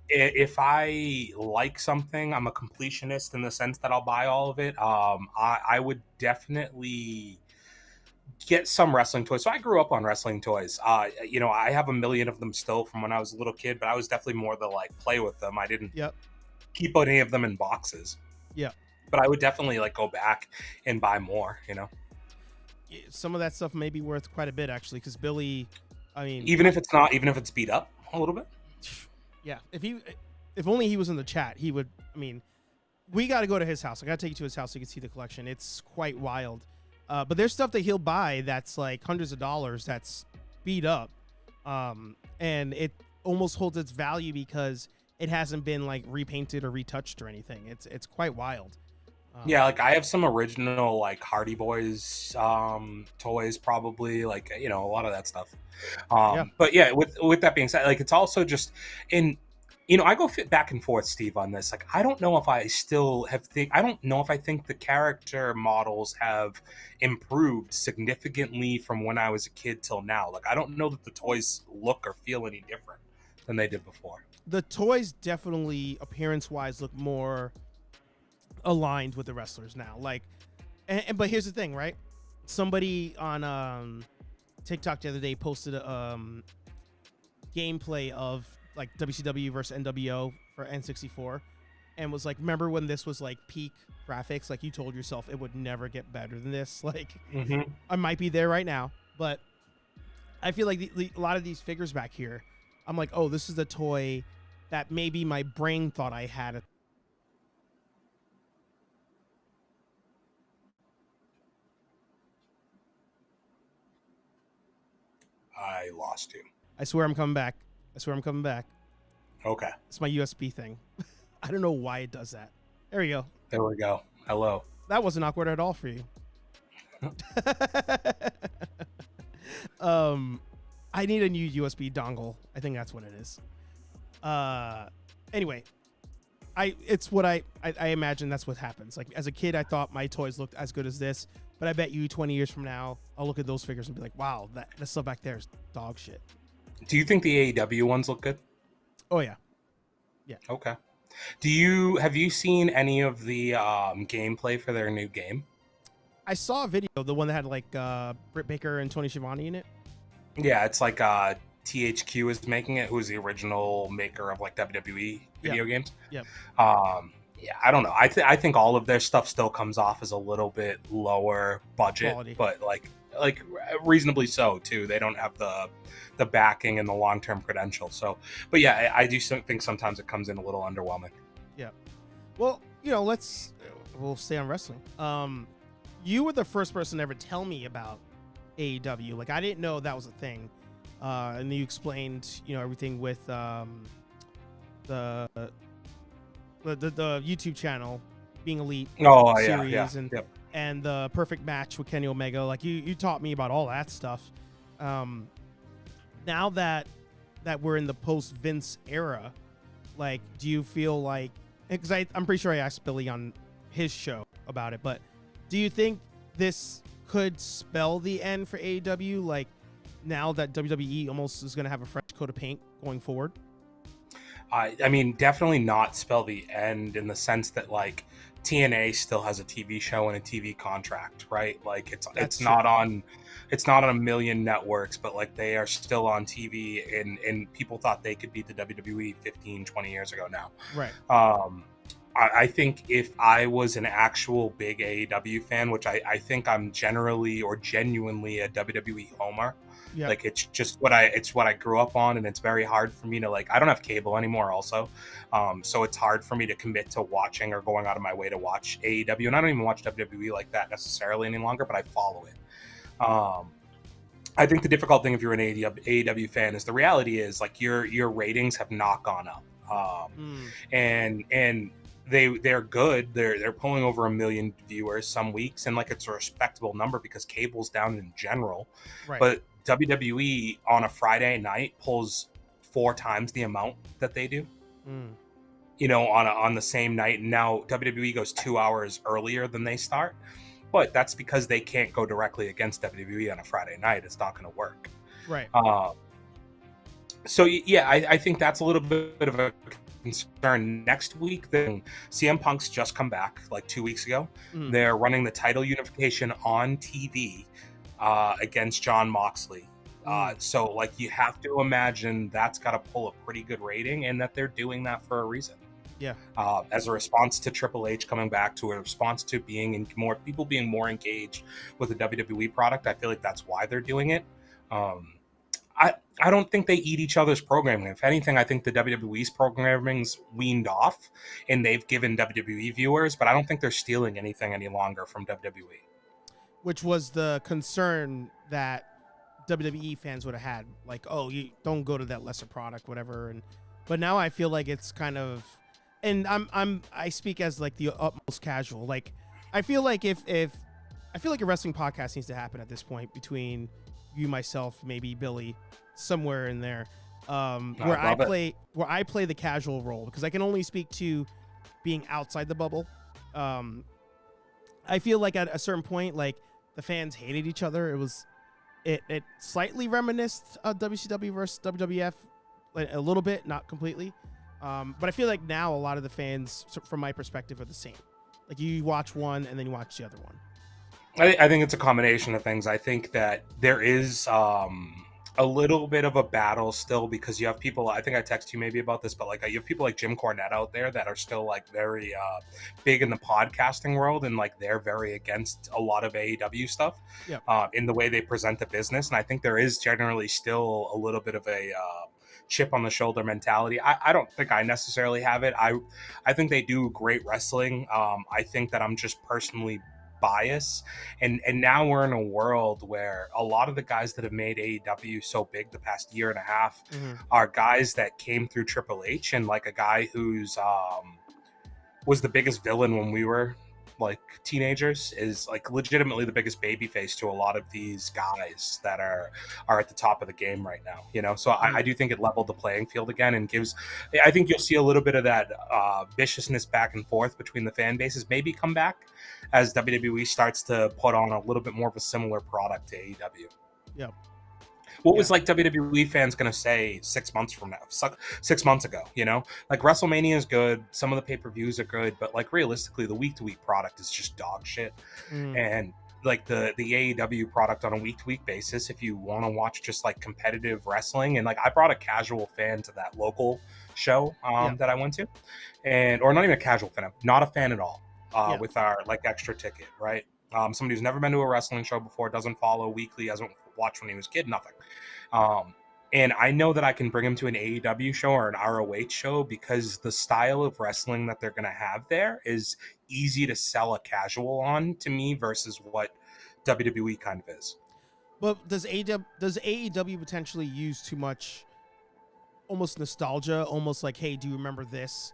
If I like something, I'm a completionist in the sense that I'll buy all of it. I would definitely get some wrestling toys. So I grew up on wrestling toys. You know, I have a million of them still from when I was a little kid, but I was definitely more the like play with them. I didn't keep any of them in boxes. Yeah. But I would definitely like go back and buy more, you know. Some of that stuff may be worth quite a bit actually, because Billy, I mean, even if it's beat up a little bit. Yeah, if only he was in the chat, he would. I mean, we got to go to his house. I got to take you to his house so you can see the collection. It's quite wild. But there's stuff that he'll buy that's like hundreds of dollars that's beat up, and it almost holds its value because it hasn't been like repainted or retouched or anything. It's quite wild. Yeah, like I have some original like Hardy Boys toys, probably, like, you know, a lot of that stuff. But yeah, with that being said, like it's also just in, you know, I go back and forth, Steve, on this. Like I don't know if I think the character models have improved significantly from when I was a kid till now. Like I don't know that the toys look or feel any different than they did before. The toys definitely appearance-wise look more aligned with the wrestlers now, like, but here's the thing, right? Somebody on TikTok the other day posted a gameplay of like WCW versus NWO for N64 and was like, remember when this was like peak graphics? Like you told yourself it would never get better than this. Like I might be there right now, but I feel like a lot of these figures back here, I'm like, oh, this is the toy that maybe my brain thought I had. I lost you. I swear I'm coming back. Okay. It's my USB thing. I don't know why it does that. There we go. There we go. Hello. That wasn't awkward at all for you. I need a new USB dongle. I think that's what it is. Anyway, it's what I imagine that's what happens. Like as a kid, I thought my toys looked as good as this, but I bet you 20 years from now, I'll look at those figures and be like, wow, that stuff back there is dog shit. Do you think the AEW ones look good? Oh yeah. Okay. Have you seen any of the gameplay for their new game? I saw a video, the one that had like Britt Baker and Tony Schiavone in it. Yeah, it's like THQ is making it, who's the original maker of like WWE video games. Yep. Yeah, I don't know. I think all of their stuff still comes off as a little bit lower budget, Quality. but like reasonably so too. They don't have the backing and the long-term credentials. So, but yeah, I do think sometimes it comes in a little underwhelming. Yeah. Well, we'll stay on wrestling. You were the first person to ever tell me about AEW. Like I didn't know that was a thing. And you explained, everything with the YouTube channel being Elite series and the Perfect Match with Kenny Omega. Like you taught me about all that stuff. Now that we're in the post Vince era, like, do you feel like, because I'm pretty sure I asked Billy on his show about it, but do you think this could spell the end for AEW? Like now that WWE almost is going to have a fresh coat of paint going forward? I mean, definitely not spell the end in the sense that like TNA still has a TV show and a TV contract, right? Like it's not on a million networks, but like they are still on TV and people thought they could beat the WWE 15, 20 years ago now. Right. I think if I was an actual big AEW fan, which I think I'm generally or genuinely a WWE homer, Yep. like it's what I grew up on, and it's very hard for me to like. I don't have cable anymore, also, so it's hard for me to commit to watching or going out of my way to watch AEW, and I don't even watch WWE like that necessarily any longer, but I follow it. I think the difficult thing if you're an AEW fan is the reality is like your ratings have not gone up, and they're good. They're pulling over 1 million viewers some weeks, and like it's a respectable number because cable's down in general. Right. But WWE on a Friday night pulls 4 times the amount that they do. On the same night. And now WWE goes 2 hours earlier than they start, but that's because they can't go directly against WWE on a Friday night. It's not going to work. Right. So yeah, I think that's a little bit of a concern. Next week, then CM Punk's just come back like 2 weeks ago. They're running the title unification on TV against Jon Moxley. So like you have to imagine that's got to pull a pretty good rating, and that they're doing that for a reason. Yeah. As a response to Triple H coming back, to a response to more people being more engaged with the WWE product. I feel like that's why they're doing it. I don't think they eat each other's programming. If anything, I think the WWE's programming's weaned off and they've given WWE viewers, but I don't think they're stealing anything any longer from WWE. Which was the concern that WWE fans would have had. Like, oh, you don't go to that lesser product, whatever. But now I feel like it's kind of, and I speak as like the utmost casual. Like, I feel like if I feel like a wrestling podcast needs to happen at this point between you, myself, maybe Billy, somewhere in there, where I play the casual role, because I can only speak to being outside the bubble. I feel like at a certain point, like the fans hated each other. It slightly reminisced of WCW versus WWF, like a little bit, not completely. But I feel like now a lot of the fans, from my perspective, are the same. Like you watch one and then you watch the other one. I think it's a combination of things. I think that there is a little bit of a battle still, because you have people, I think I texted you maybe about this, but like you have people like Jim Cornette out there that are still like very big in the podcasting world, and like they're very against a lot of AEW stuff in the way they present the business. And I think there is generally still a little bit of a chip on the shoulder mentality. I don't think I necessarily have it. I think they do great wrestling. I think that I'm just personally bias, and now we're in a world where a lot of the guys that have made AEW so big the past year and a half are guys that came through Triple H, and like a guy who's was the biggest villain when we were like teenagers, is like legitimately the biggest baby face to a lot of these guys that are at the top of the game right now, you know. So I do think it leveled the playing field again, and I think you'll see a little bit of that viciousness back and forth between the fan bases maybe come back as WWE starts to put on a little bit more of a similar product to AEW. Yeah. What was like WWE fans going to say 6 months from now, 6 months ago, you know? Like WrestleMania is good. Some of the pay-per-views are good, but like realistically, the week-to-week product is just dog shit. And like the AEW product on a week-to-week basis, if you want to watch just like competitive wrestling, and like I brought a casual fan to that local show that I went to, or not even a casual fan, not a fan at all with our like extra ticket, right? Somebody who's never been to a wrestling show before, doesn't follow weekly, hasn't watched when he was a kid, nothing. And I know that I can bring him to an AEW show or an ROH show because the style of wrestling that they're going to have there is easy to sell a casual on to me versus what WWE kind of is. But does AEW potentially use too much almost nostalgia, almost like, hey, do you remember this,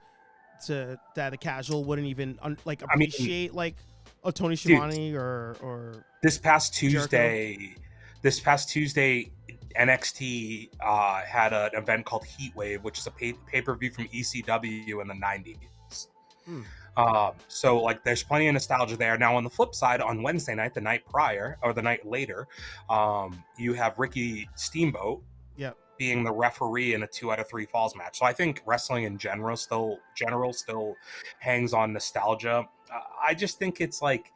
to that a casual wouldn't even appreciate, like a Tony Schiavone or this past Tuesday Jericho? This past Tuesday, NXT had an event called Heatwave, which is a pay-per-view from ECW in the 90s. So like there's plenty of nostalgia there. Now on the flip side, on Wednesday night, the night prior or the night later, you have Ricky Steamboat being the referee in a 2 out of 3 falls match. So I think wrestling in general still hangs on nostalgia. I just think it's like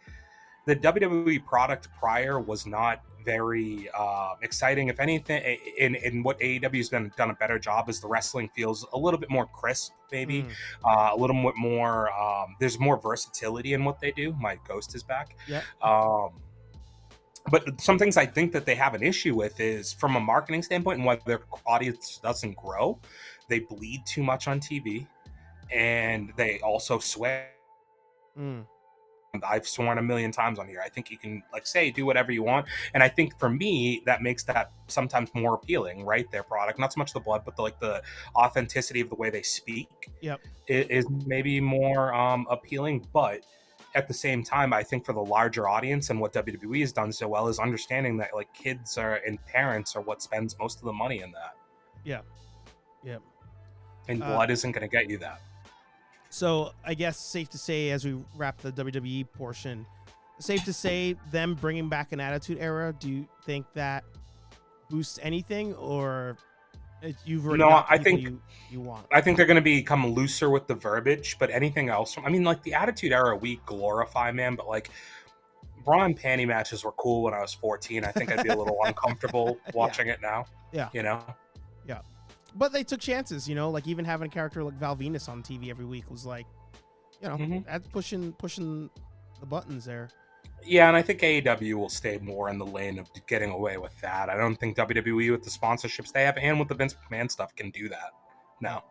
the WWE product prior was not very exciting. If anything, in what AEW has done a better job is the wrestling feels a little bit more crisp, maybe a little bit more. There's more versatility in what they do. My Ghost is back. But some things I think that they have an issue with is from a marketing standpoint, and why their audience doesn't grow. They bleed too much on TV, and they also swear. I've sworn a million times on here. I think you can like say, do whatever you want. And I think for me, that makes that sometimes more appealing, right? Their product, not so much the blood, but the authenticity of the way they speak is maybe more appealing. But at the same time, I think for the larger audience and what WWE has done so well is understanding that like kids and parents are what spends most of the money in that. And blood isn't going to get you that. So I guess safe to say, as we wrap the WWE portion, safe to say them bringing back an Attitude Era, do you think that boosts anything, or you've already got the people you want? I think they're going to become looser with the verbiage, but anything else, I mean, like the Attitude Era we glorify, man, but like bra and panty matches were cool when I was 14. I think I'd be a little uncomfortable watching it now. You know? But they took chances, you know, like even having a character like Val Venus on TV every week was like, you know, that's pushing the buttons there. Yeah, and I think AEW will stay more in the lane of getting away with that. I don't think WWE with the sponsorships they have and with the Vince McMahon stuff can do that. No.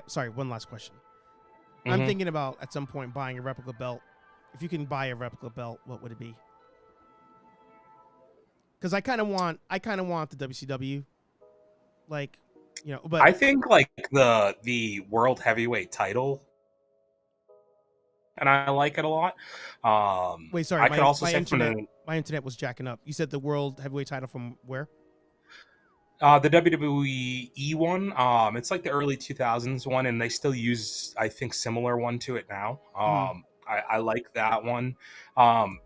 Sorry, one last question. I'm thinking about at some point buying a replica belt. If you can buy a replica belt, what would it be? Because I kind of want the WCW. Like, you know, but I think like the world heavyweight title, and I like it a lot. Wait, sorry. I could also say my internet was jacking up. You said the world heavyweight title from where? The WWE one. It's like the early 2000s one, and they still use, I think, similar one to it now. I like that one.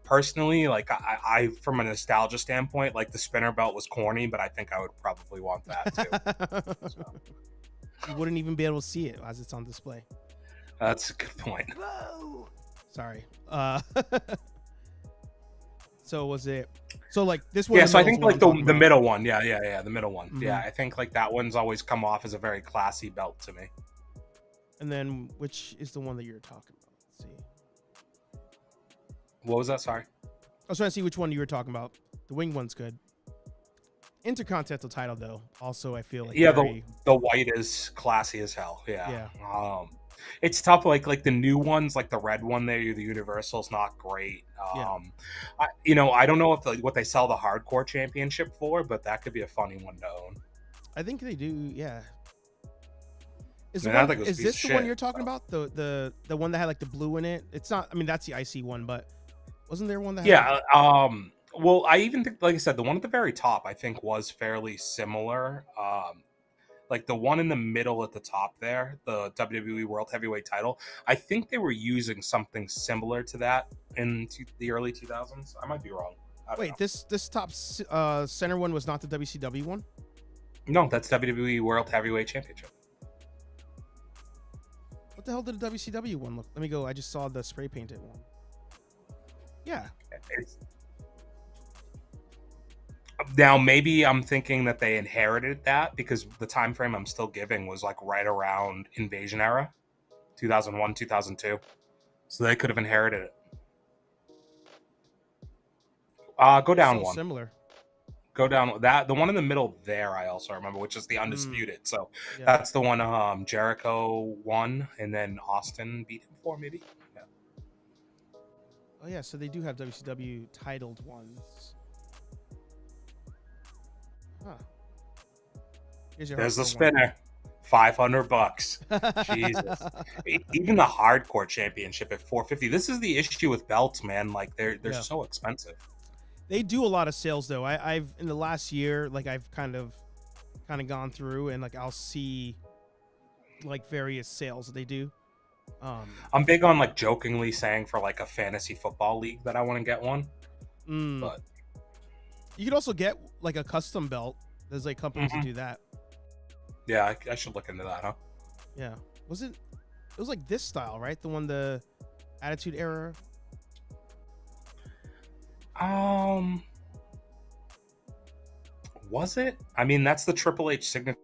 Personally, like I from a nostalgia standpoint, like the spinner belt was corny, but I think I would probably want that too. So. You wouldn't even be able to see it as it's on display. That's a good point. Whoa. Sorry. So was it? So like this one? Yeah. So I think like the middle one. Yeah. The middle one. Yeah. I think like that one's always come off as a very classy belt to me. And then which is the one that you're talking about? Let's see. What was that? Sorry. I was trying to see which one you were talking about. The wing one's good. Intercontinental title, though, also I feel like the white is classy as hell. Yeah. It's tough. Like the new ones, like the red one there, the Universal's not great. I don't know if what they sell the hardcore championship for, but that could be a funny one to own. I think they do. Yeah. Is Man, I think it was a is piece this of the one shit, you're talking so. about? The one that had like the blue in it? It's not. I mean, that's the IC one, but wasn't there one that? Had, Yeah. Well, I even think, like I said, the one at the very top, I think, was fairly similar. Like the one in the middle at the top there, the WWE World Heavyweight title, I think they were using something similar to that in the early 2000s. I might be wrong. I don't wait, know. this top center one was not the WCW one. No, that's WWE World Heavyweight Championship. What the hell did the WCW one look? Let me go. I just saw the spray painted one. Yeah. It's, now maybe I'm thinking that they inherited that because the time frame I'm still giving was like right around Invasion era, 2001, 2002. So they could have inherited it. Go down So one. similar. Go down that. The one in the middle there, I also remember, which is the Undisputed. So Yeah. that's the one Jericho won, and then Austin beat him for, maybe. Yeah. Oh yeah, so they do have WCW titled ones. Huh. Here's your There's the hardcore one. spinner. $500. Jesus. Even the hardcore championship at $450. This is the issue with belts, man. Like they're Yeah. so expensive. They do a lot of sales though. I've in the last year, like I've kind of gone through and like I'll see like various sales that they do. I'm big on like jokingly saying for like a fantasy football league that I want to get one. But you could also get like a custom belt. There's like companies that do that. Yeah, I should look into that, huh? Yeah. It was like this style, right? The one, the Attitude Era. Was it? I mean, that's the Triple H signature.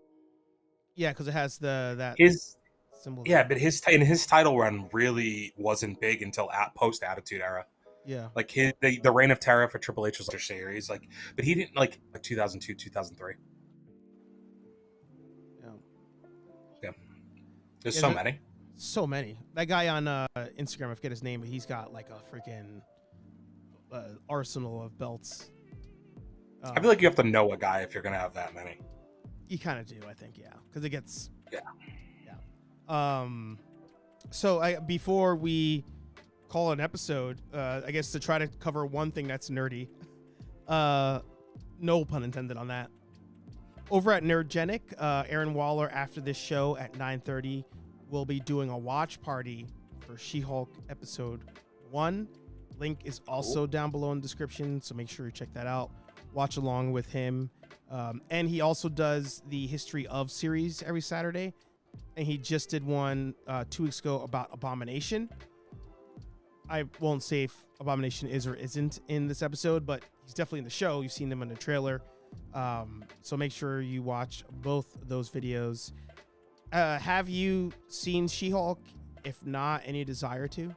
Yeah, because it has that His symbol. yeah, but his title run really wasn't big until post Attitude Era. Yeah. Like the Reign of Terror for Triple H was a series, like, but he didn't like 2002, 2003. Yeah. There's so many. So many. That guy on Instagram, I forget his name, but he's got like a freaking arsenal of belts. I feel like you have to know a guy if you're gonna have that many. You kind of do, I think, yeah, because it gets Yeah. So before we call an episode, I guess to try to cover one thing that's nerdy, no pun intended on that. Over at Nerdgenic, Aaron Waller, after this show at 9:30, will be doing a watch party for She-Hulk episode 1. Link is also down below in the description, so make sure you check that out. Watch along with him. And he also does the History of series every Saturday. And he just did one 2 weeks ago about Abomination. I won't say if Abomination is or isn't in this episode, but he's definitely in the show. You've seen him in the trailer. So make sure you watch both those videos. Have you seen She-Hulk? If not, any desire to?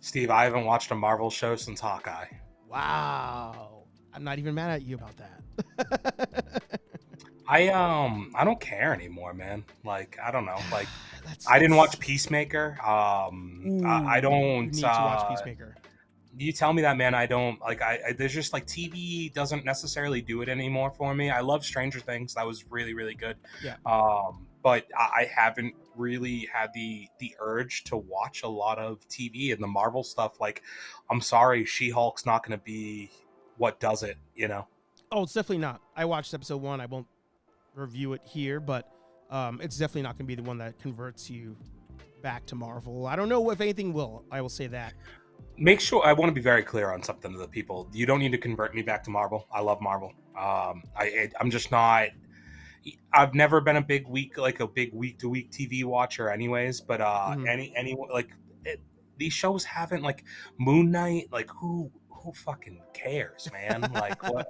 Steve, I haven't watched a Marvel show since Hawkeye. Wow. I'm not even mad at you about that. I don't care anymore, man. Like, I don't know. Like, That's I didn't watch Peacemaker. I don't You need to watch Peacemaker. You tell me that, man. I don't like. There's just like TV doesn't necessarily do it anymore for me. I love Stranger Things. That was really, really good. Yeah. But I haven't really had the urge to watch a lot of TV and the Marvel stuff. Like, I'm sorry, She-Hulk's not going to be what does it, you know? Oh, it's definitely not. I watched episode 1. I won't review it here, but it's definitely not going to be the one that converts you back to Marvel. I don't know if anything will. I will say that. Make sure, I want to be very clear on something to the people. You don't need to convert me back to Marvel. I love Marvel. I'm just not. I've never been a big week to week TV watcher, anyways. But these shows haven't, like Moon Knight. Like who fucking cares, man? Like what?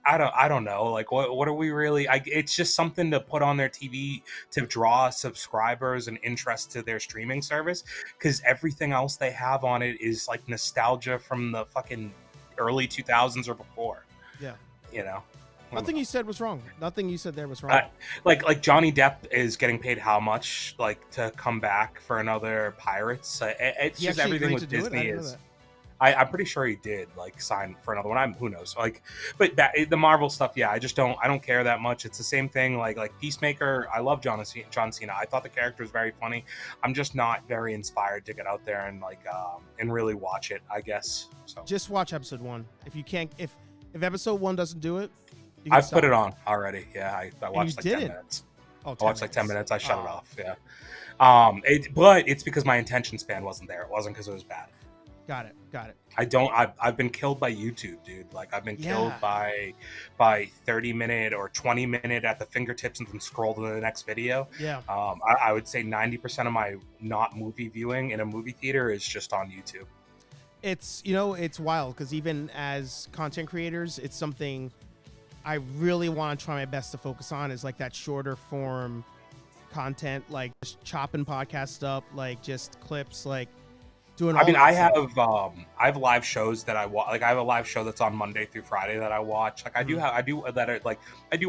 I don't know. Like what are we really? It's just something to put on their TV to draw subscribers and interest to their streaming service, because everything else they have on it is like nostalgia from the fucking early 2000s or before. Yeah. You know. Nothing you said was wrong. Nothing you said there was wrong. Like Johnny Depp is getting paid how much, like, to come back for another Pirates? It's just everything with Disney is. I'm pretty sure he did like sign for another one. Who knows? Like, but the Marvel stuff, yeah, I don't care that much. It's the same thing. Like Peacemaker. I love John Cena. I thought the character was very funny. I'm just not very inspired to get out there and and really watch it, I guess. So Just watch episode 1. If you can't, if episode 1 doesn't do it, you can I've stop. put it on already. Yeah, I watched like 10 didn't? minutes. Oh, I watched like 10 minutes. I shut it Oh. off. Yeah. But it's because my attention span wasn't there. It wasn't because it was bad. Got it. I've been killed by YouTube, dude. Like I've been killed Yeah. by 30-minute or 20-minute at the fingertips and then scroll to the next video. Yeah. I would say 90% of my not movie viewing in a movie theater is just on YouTube. It's it's wild because even as content creators, it's something I really want to try my best to focus on is like that shorter form content, like just chopping podcasts up, like just clips, like doing. I mean, I have live shows that I watch. Like I have a live show that's on Monday through Friday that I watch. Like I do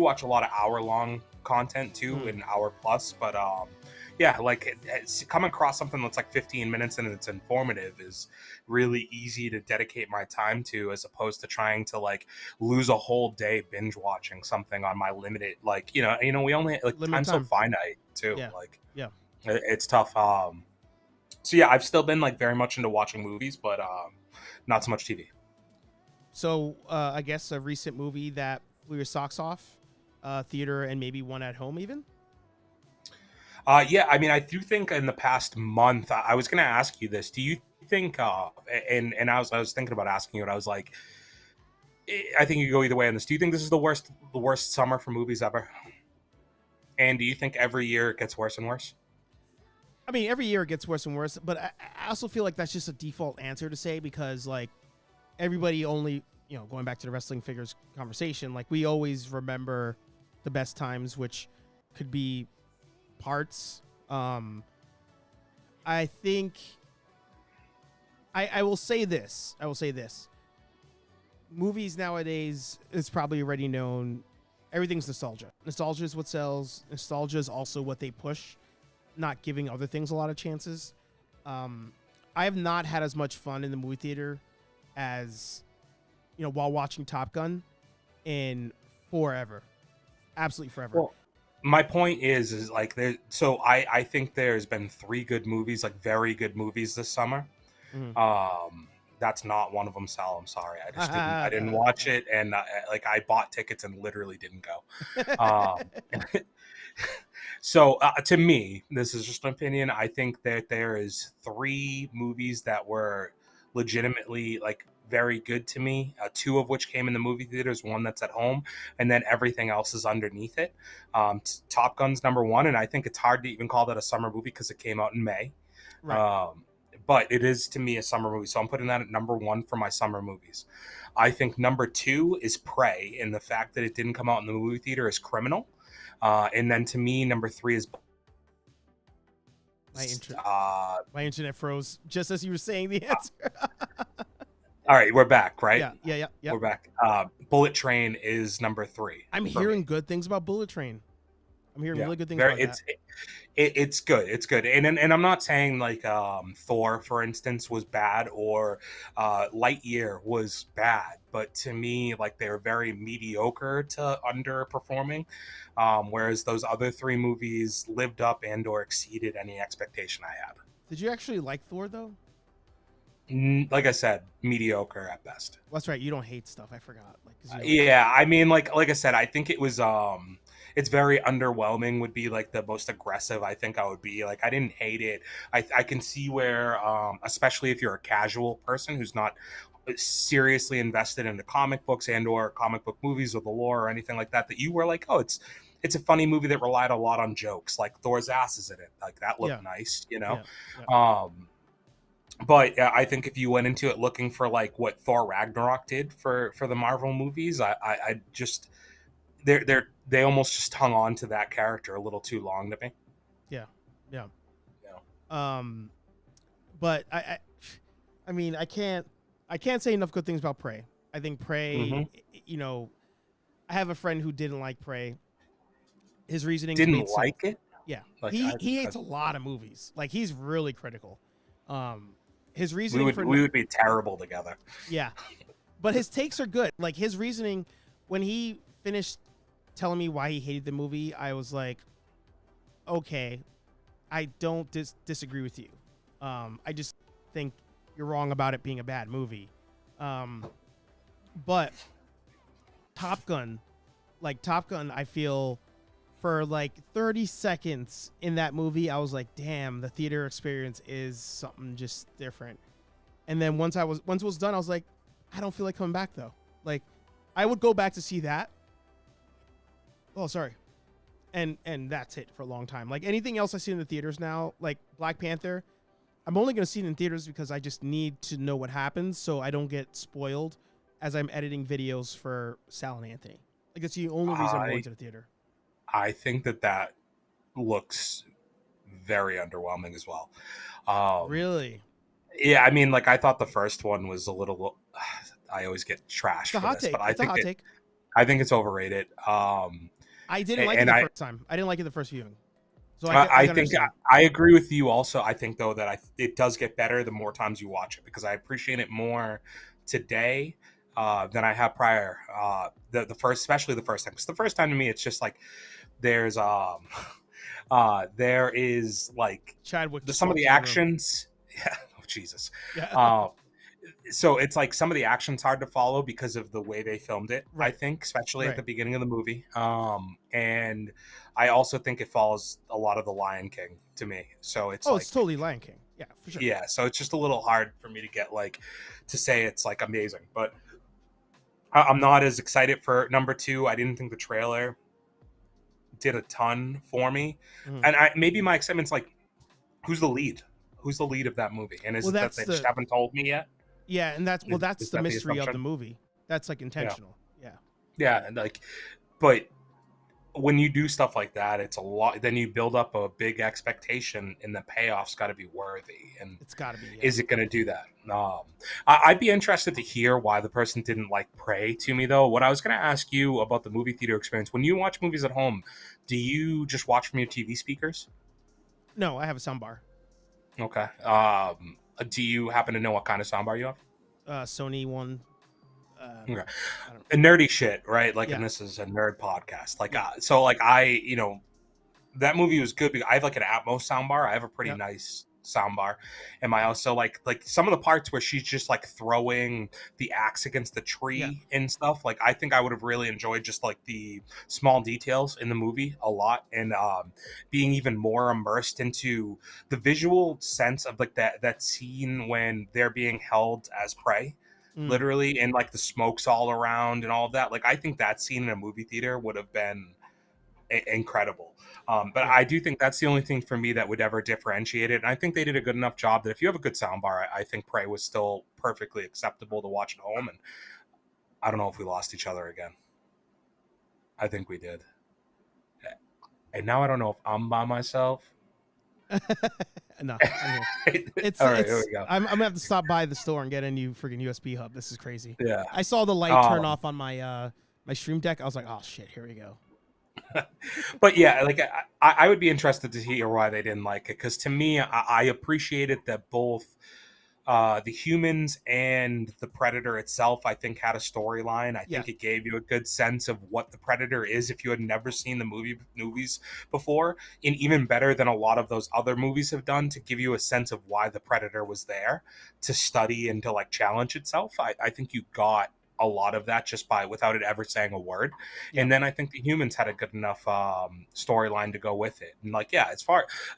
watch a lot of hour-long content too, an hour plus. But yeah, like it's come across something that's like 15 minutes and it's informative is really easy to dedicate my time to, as opposed to trying to like lose a whole day binge watching something on my limited, like we only like time's so finite too. Yeah. It's tough. So yeah, I've still been like very much into watching movies, but not so much TV. So I guess a recent movie that blew your socks off, theater, and maybe one at home even. Yeah, I mean, I do think in the past month, I was going to ask you this. Do you think, and I was thinking about asking you, and I was like, I think you go either way on this. Do you think this is the worst summer for movies ever? And do you think every year it gets worse and worse? I mean, every year it gets worse and worse, but I also feel like that's just a default answer to say because like everybody only, going back to the wrestling figures conversation, like we always remember the best times, which could be parts. I think I will say this. Movies nowadays is probably already known. Everything's nostalgia. Nostalgia is what sells. Nostalgia is also what they push, not giving other things a lot of chances. I have not had as much fun in the movie theater as, while watching Top Gun in forever. Absolutely forever. Well, my point is like I think there's been 3 good movies, like very good movies this summer. Mhm. That's not one of them, Sal. I'm sorry. I didn't watch it, and I bought tickets and literally didn't go. So to me, this is just an opinion. I think that there is 3 movies that were legitimately like very good to me. 2 of which came in the movie theaters, 1 that's at home, and then everything else is underneath it. Top Gun's number 1, and I think it's hard to even call that a summer movie because it came out in May. Right. But it is to me a summer movie, so I'm putting that at number 1 for my summer movies. I think number 2 is Prey, and the fact that it didn't come out in the movie theater is criminal. And then to me, number 3 is my internet froze just as you were saying the answer. All right, we're back, right? Yeah. We're back. Bullet Train is number 3. I'm hearing good things about Bullet Train. I'm hearing really good things about that. It's good. It's good. And I'm not saying like Thor, for instance, was bad or Lightyear was bad, but to me, like they're very mediocre to underperforming. Whereas those other 3 movies lived up and or exceeded any expectation I had. Did you actually like Thor though? Like I said, mediocre at best. Well, that's right. You don't hate stuff. I forgot. Yeah, I mean, like I said, I think it was it's very underwhelming would be like the most aggressive I think I would be. Like I didn't hate it. I can see where especially if you're a casual person who's not seriously invested in the comic books and or comic book movies or the lore or anything like that, that you were like, oh, it's a funny movie that relied a lot on jokes, like Thor's ass is in it, like that looked nice, Yeah. But I think if you went into it looking for like what Thor Ragnarok did for the Marvel movies, I just they almost just hung on to that character a little too long to me. Yeah. But I mean, I can't say enough good things about Prey. I think Prey, I have a friend who didn't like Prey. His reasoning didn't like it. Yeah, like he hates a lot of movies. Like he's really critical. his We reasoning would for we would be terrible together. yeah, but his takes are good. Like his reasoning when he finished telling me why he hated the movie, I was like, okay, I don't disagree with you. I just think you're wrong about it being a bad movie. But Top Gun, I feel for like 30 seconds in that movie, I was like, damn, the theater experience is something just different. And then once it was done, I was like, I don't feel like coming back though. Like, I would go back to see that. Oh, sorry. And that's it for a long time. Like anything else I see in the theaters now, like Black Panther, I'm only going to see it in theaters because I just need to know what happens so I don't get spoiled as I'm editing videos for Sal and Anthony. Like that's the only reason I'm going to the theater. I think that looks very underwhelming as well. Really? Yeah, I mean, like I thought the first one was a little. I always get trashed It's a for hot this, take. but It's a hot take. I think it's overrated. I didn't like it the first time. I didn't like it the first viewing. So I think I agree with you. Also, I think though that it does get better the more times you watch it because I appreciate it more today than I have prior. The first, especially the first time, because the first time to me it's just like there's there is like Chadwick. Some of the actions. Yeah. Oh Jesus. Yeah. So it's like some of the action's hard to follow because of the way they filmed it. Right. I think, especially Right. at the beginning of the movie. And I also think it follows a lot of the Lion King to me. So it's it's totally Lion King. Yeah, for sure. Yeah, so it's just a little hard for me to get to say it's like amazing, but I'm not as excited for number 2. I didn't think the trailer did a ton for me, and maybe my excitement's like, who's the lead? Who's the lead of that movie? And is it that they just haven't told me yet? Yeah, and that's the mystery of the movie. That's like intentional. Yeah, and but when you do stuff like that, it's a lot. Then you build up a big expectation, and the payoff's got to be worthy. And it's got to be. Is it going to do that? I'd be interested to hear why the person didn't like Prey to me, though. What I was going to ask you about the movie theater experience: when you watch movies at home, do you just watch from your TV speakers? No, I have a soundbar. Okay. Do you happen to know what kind of soundbar you have? Sony one. Okay. A nerdy shit, right? And this is a nerd podcast. That movie was good because I have like an Atmos soundbar. I have a pretty nice soundbar in my house. So like some of the parts where she's just like throwing the axe against the tree and stuff, like I think I would have really enjoyed just like the small details in the movie a lot, and being even more immersed into the visual sense of like that scene when they're being held as prey. Literally, and like the smoke's all around and all of that. Like I think that scene in a movie theater would have been incredible. But I do think that's the only thing for me that would ever differentiate it. And I think they did a good enough job that if you have a good soundbar, I think Prey was still perfectly acceptable to watch at home. And I don't know if we lost each other again. I think we did. And now I don't know if I'm by myself. No, I'm here. All right, here we go. I'm gonna have to stop by the store and get a new freaking USB hub. This is crazy. Yeah, I saw the light turn off on my my Stream Deck. I was like, oh shit, here we go. But yeah, like I would be interested to hear why they didn't like it, because to me, I appreciated that both the humans and the Predator itself, I think, had a storyline. I think it gave you a good sense of what the Predator is if you had never seen the movies before, and even better than a lot of those other movies have done, to give you a sense of why the Predator was there to study and to like challenge itself. I think you got a lot of that just without it ever saying a word. And then I think the humans had a good enough storyline to go with it. And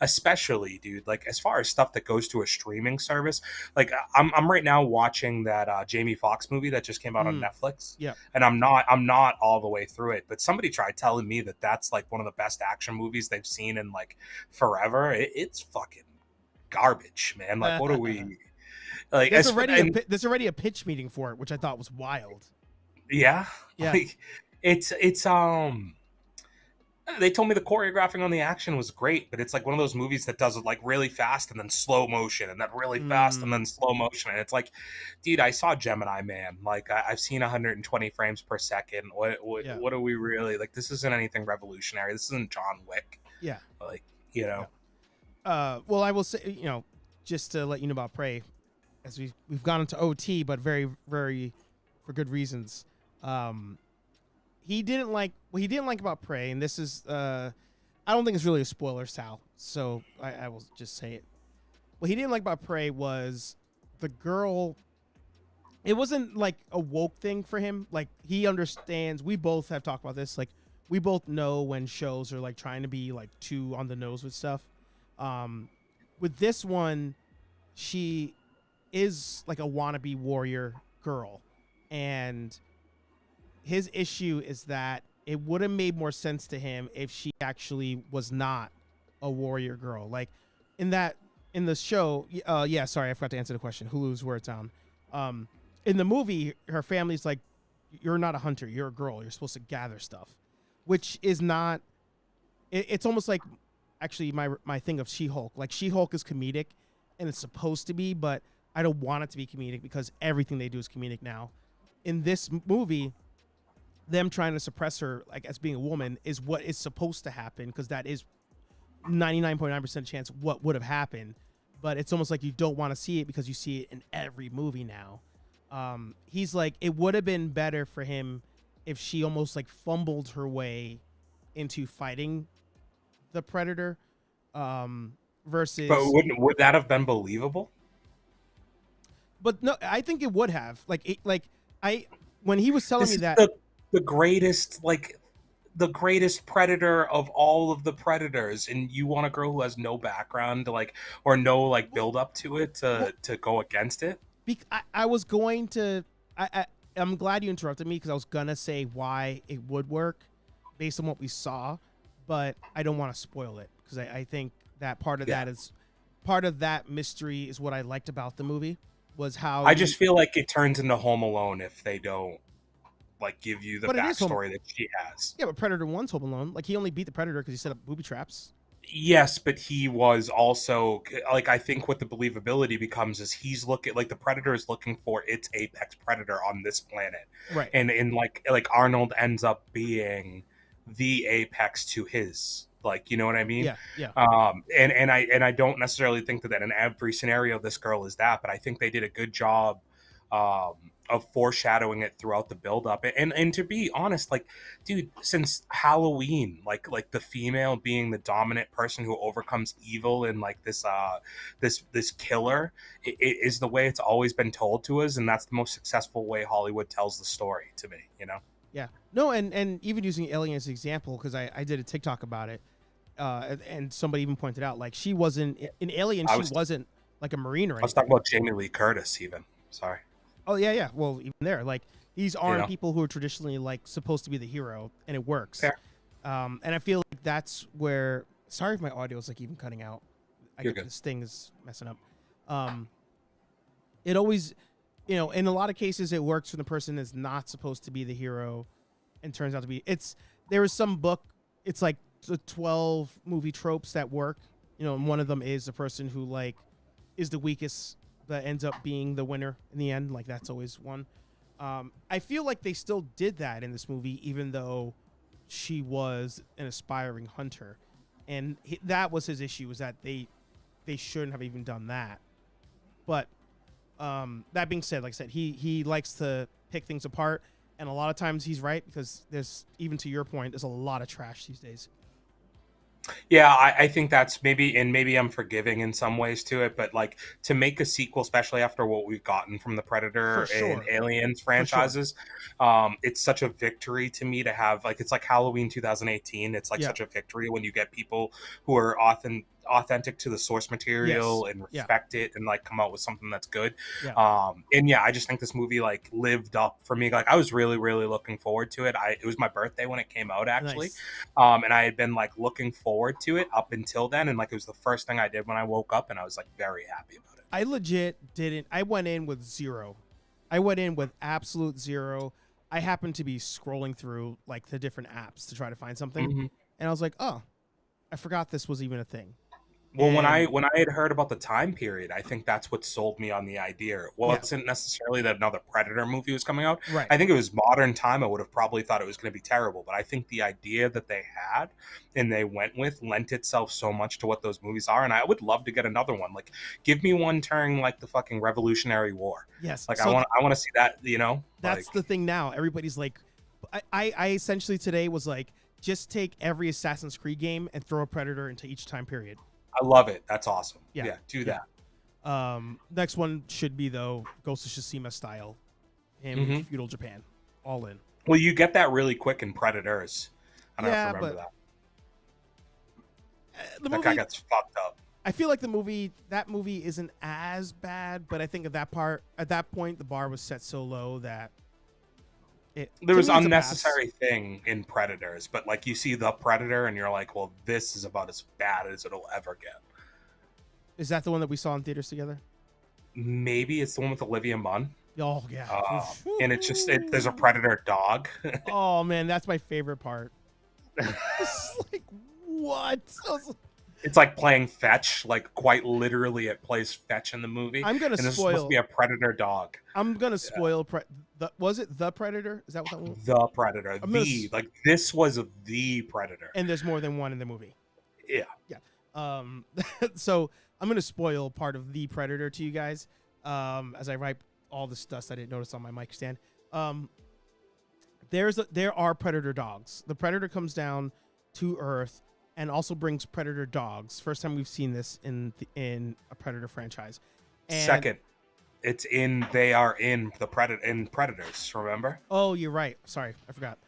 especially dude, like as far as stuff that goes to a streaming service, like I'm right now watching that Jamie Foxx movie that just came out on Netflix. And I'm not all the way through it, but somebody tried telling me that that's like one of the best action movies they've seen in like forever. It's fucking garbage, man. Like what are we like? There's already a pitch meeting for it, which I thought was wild. Yeah. Like, it's they told me the choreographing on the action was great, but it's like one of those movies that does it like really fast and then slow motion and then really fast and then slow motion. And it's like, dude, I saw Gemini Man. Like I've seen 120 frames per second. What are we really like? This isn't anything revolutionary. This isn't John Wick. Yeah. Like, you know. Well, I will say, just to let you know about Prey, as we've gone into OT, but very very for good reasons. He didn't like what he didn't like about Prey, and this is I don't think it's really a spoiler, Sal. So I will just say it. What he didn't like about Prey was the girl. It wasn't like a woke thing for him. Like, he understands. We both have talked about this. Like, we both know when shows are like trying to be like too on the nose with stuff. With this one, she is like a wannabe warrior girl, and his issue is that it would have made more sense to him if she actually was not a warrior girl. Like in the show, yeah, sorry, I forgot to answer the question. Hulu's where it's on. In the movie, her family's like, you're not a hunter, you're a girl. You're supposed to gather stuff, which is not. It's almost like actually my thing of She-Hulk. Like, She-Hulk is comedic, and it's supposed to be, but I don't want it to be comedic because everything they do is comedic now. In this movie, them trying to suppress her like as being a woman is what is supposed to happen, because that is 99.9% chance what would have happened. But it's almost like you don't want to see it because you see it in every movie now. He's like, it would have been better for him if she almost like fumbled her way into fighting the Predator, versus. But would that have been believable? But no, I think it would have. When he was telling me that the greatest predator of all of the predators, and you want a girl who has no background or no build up to it to go against it. I was going to. I'm glad you interrupted me, because I was gonna say why it would work based on what we saw, but I don't want to spoil it, because I think that part of that mystery is what I liked about the movie, was how I just feel like it turns into Home Alone if they don't give you the backstory that she has. Yeah, but Predator 1's Home Alone. Like, he only beat the Predator because he set up booby traps. Yes, but he was also I think what the believability becomes is he's looking the Predator is looking for its apex predator on this planet, right? And like Arnold ends up being the apex to his, you know what I mean? Yeah. And I don't necessarily think that in every scenario this girl is that, but I think they did a good job of foreshadowing it throughout the buildup. And to be honest, dude, since Halloween, the female being the dominant person who overcomes evil and this killer, it is the way it's always been told to us, and that's the most successful way Hollywood tells the story to me, you know? Yeah. No, and even using Alien as an example, because I did a TikTok about it, and somebody even pointed out, she wasn't in Alien, wasn't like a Marine or anything. I was talking about Jamie Lee Curtis even. Sorry. Oh yeah. Well, even there, these aren't people who are traditionally supposed to be the hero, and it works. Fair. And I feel like that's where. Sorry if my audio is even cutting out. You're good. This thing is messing up. It always, in a lot of cases, it works when the person is not supposed to be the hero, and turns out to be. There is some book. It's like the 12 movie tropes that work. And one of them is the person who is the weakest that ends up being the winner in the end. That's always one. I feel like they still did that in this movie, even though she was an aspiring hunter, and that was his issue, was that they shouldn't have even done that. But that being said, like I said, he likes to pick things apart, and a lot of times he's right, because there's, even to your point, there's a lot of trash these days. Yeah, I think that's maybe I'm forgiving in some ways to it, but to make a sequel, especially after what we've gotten from the Predator and Aliens franchises, it's such a victory to me to have, it's like Halloween 2018. It's such a victory when you get people who are authentic to the source material and respect it and come out with something that's good. I just think this movie lived up for me. I was really, really looking forward to it. It was my birthday when it came out, actually. Nice. And I had been looking forward to it up until then, and it was the first thing I did when I woke up, and I was very happy about it. I legit didn't. I went in with zero. I went in with absolute zero. I happened to be scrolling through the different apps to try to find something, and I was like, oh, I forgot this was even a thing. Well, when I And when I had heard about the time period, I think that's what sold me on the idea. It yeah, wasn't necessarily that another Predator movie was coming out. right. I think it was modern time. I would have probably thought it was going to be terrible, but I think the idea that they had and they went with lent itself so much to what those movies are. And I would love to get another one. Like, give me one during like the fucking Revolutionary War. Yes. Like, So I want to see that. You know, that's like, the thing now. Everybody's like, I essentially today was like, just take every Assassin's Creed game and throw a Predator into each time period. I love it. That's awesome. Yeah, Yeah, do yeah. that. Next one should be though Ghost of Tsushima style, him in feudal Japan, all in. Well, you get that really quick in Predators. I don't know if you remember that. The That guy movie, gets fucked up. I feel like that movie isn't as bad, but I think at that point, the bar was set so low that There was to me, it's a unnecessary thing in Predators, but like you see the Predator and you're like, well, this is about as bad as it'll ever get. Is that the one that we saw in theaters together? Maybe it's the one with Olivia Munn. Oh yeah. And it's just there's a Predator dog. Oh man, that's my favorite part. It's like what? It's like playing fetch, like quite literally it plays fetch in the movie. I'm gonna and it's supposed to be a Predator dog. I'm gonna spoil. Was it the Predator? Is that what that was? The Predator. Like this was the Predator. And there's more than one in the movie. Yeah. Yeah. So I'm gonna spoil part of the Predator to you guys. As I wipe all this dust I didn't notice on my mic stand. There are Predator dogs. The Predator comes down to Earth and also brings Predator dogs. First time we've seen this in a Predator franchise. And Second, they are in the Predators, remember? Oh, you're right. Sorry, I forgot.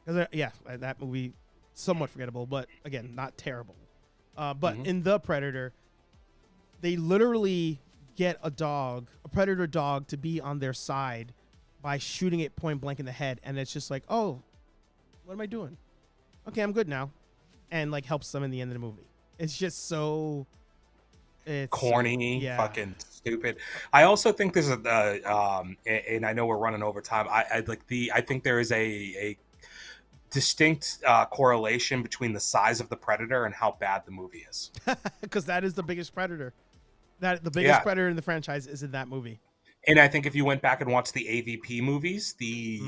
That movie somewhat forgettable, but again, not terrible. But in the Predator, they literally get a Predator dog, to be on their side by shooting it point blank in the head, and it's just like, oh, what am I doing? Okay, I'm good now, and like helps them in the end of the movie. It's just so corny, fucking stupid. I also think there's and I know we're running over time. I think there is a distinct correlation between the size of the Predator and how bad the movie is. Because that is the biggest Predator. The biggest Predator in the franchise is in that movie. And I think if you went back and watched the AVP movies, the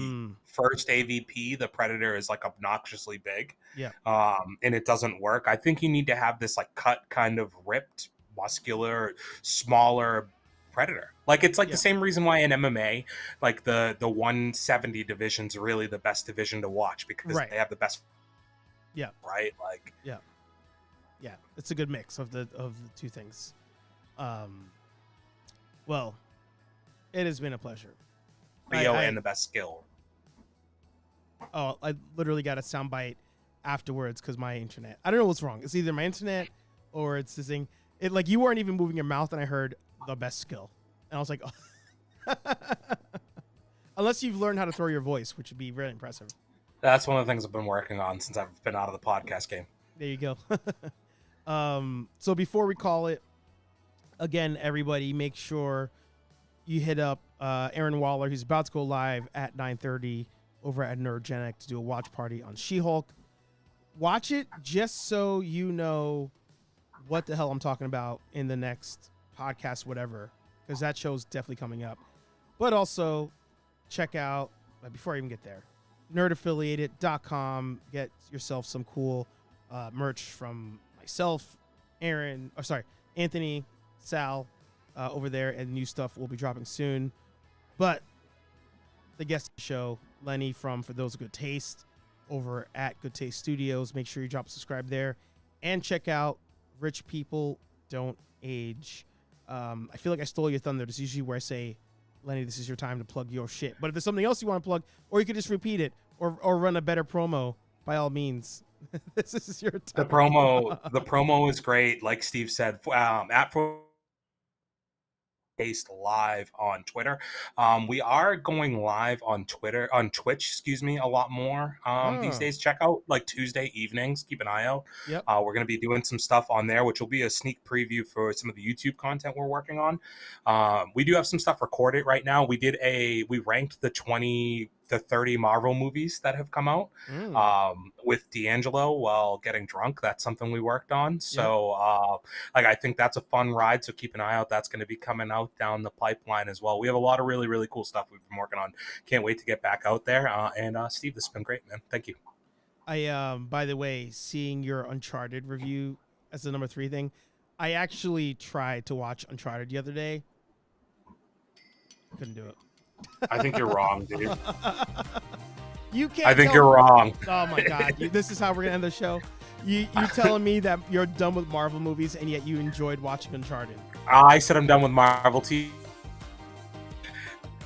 first AVP, the Predator is like obnoxiously big. Yeah. And it doesn't work. I think you need to have this like cut, kind of ripped, muscular, smaller Predator. Like it's like the same reason why in MMA, like the 170 division is really the best division to watch, because they have the best. Yeah. Right. Like. Yeah. Yeah. It's a good mix of the two things. Well, it has been a pleasure. Leo and the best skill. Oh, I literally got a soundbite afterwards because my internet. I don't know what's wrong. It's either my internet or it's this thing. It like you weren't even moving your mouth, and I heard the best skill, and I was like, oh. Unless you've learned how to throw your voice, which would be very impressive. That's one of the things I've been working on since I've been out of the podcast game. There you go. So before we call it, again, everybody, make sure you hit up Aaron Waller. He's about to go live at 9:30 over at Nerdgenic to do a watch party on She-Hulk. Watch it just so you know what the hell I'm talking about in the next podcast, whatever, because that show's definitely coming up. But also check out, before I even get there, nerdaffiliated.com. Get yourself some cool merch from myself, Anthony, Sal, over there, and new stuff will be dropping soon. But the guest show, Lenny from For Those of Good Taste, over at Good Taste Studios. Make sure you drop a subscribe there and check out Rich People Don't Age. I feel like I stole your thunder. This is usually where I say, Lenny, this is your time to plug your shit. But if there's something else you want to plug, or you could just repeat it or run a better promo, by all means, this is your time. The promo is great. Like Steve said, at Taste live on Twitter. We are going live on Twitch, a lot more these days. Check out like Tuesday evenings. Keep an eye out. Yep. We're going to be doing some stuff on there, which will be a sneak preview for some of the YouTube content we're working on. We do have some stuff recorded right now. We ranked the 20 the 30 Marvel movies that have come out with D'Angelo while getting drunk. That's something we worked on. So like I think that's a fun ride. So keep an eye out. That's going to be coming out down the pipeline as well. We have a lot of really, really cool stuff we've been working on. Can't wait to get back out there. And Steve, this has been great, man. Thank you. I by the way, seeing your Uncharted review as the number 3 thing, I actually tried to watch Uncharted the other day. Couldn't do it. I think you're wrong, dude. You can't. I think you're wrong. Oh my god, this is how we're gonna end the show. You telling me that you're done with Marvel movies and yet you enjoyed watching Uncharted? I said I'm done with Marvel TV.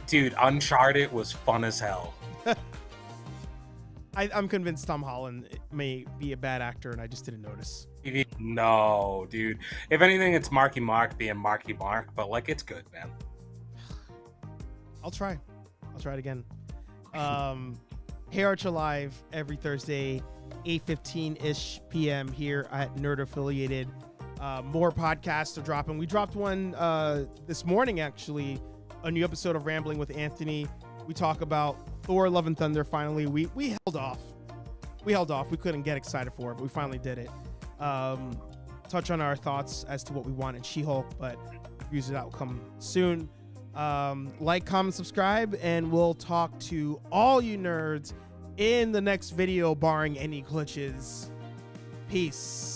Dude, Uncharted was fun as hell. I'm convinced Tom Holland may be a bad actor and I just didn't notice. No, dude. If anything, it's Marky Mark being Marky Mark, but like it's good, man. I'll try it again. HeyArcher Live every Thursday, 8:15-ish p.m. here at Nerd Affiliated. More podcasts are dropping. We dropped one this morning, actually, a new episode of Rambling with Anthony. We talk about Thor: Love and Thunder. Finally, we held off. We couldn't get excited for it, but we finally did it. Touch on our thoughts as to what we want in She-Hulk, but reviews of that will come soon. Like, comment, subscribe, and we'll talk to all you nerds in the next video, barring any glitches. Peace.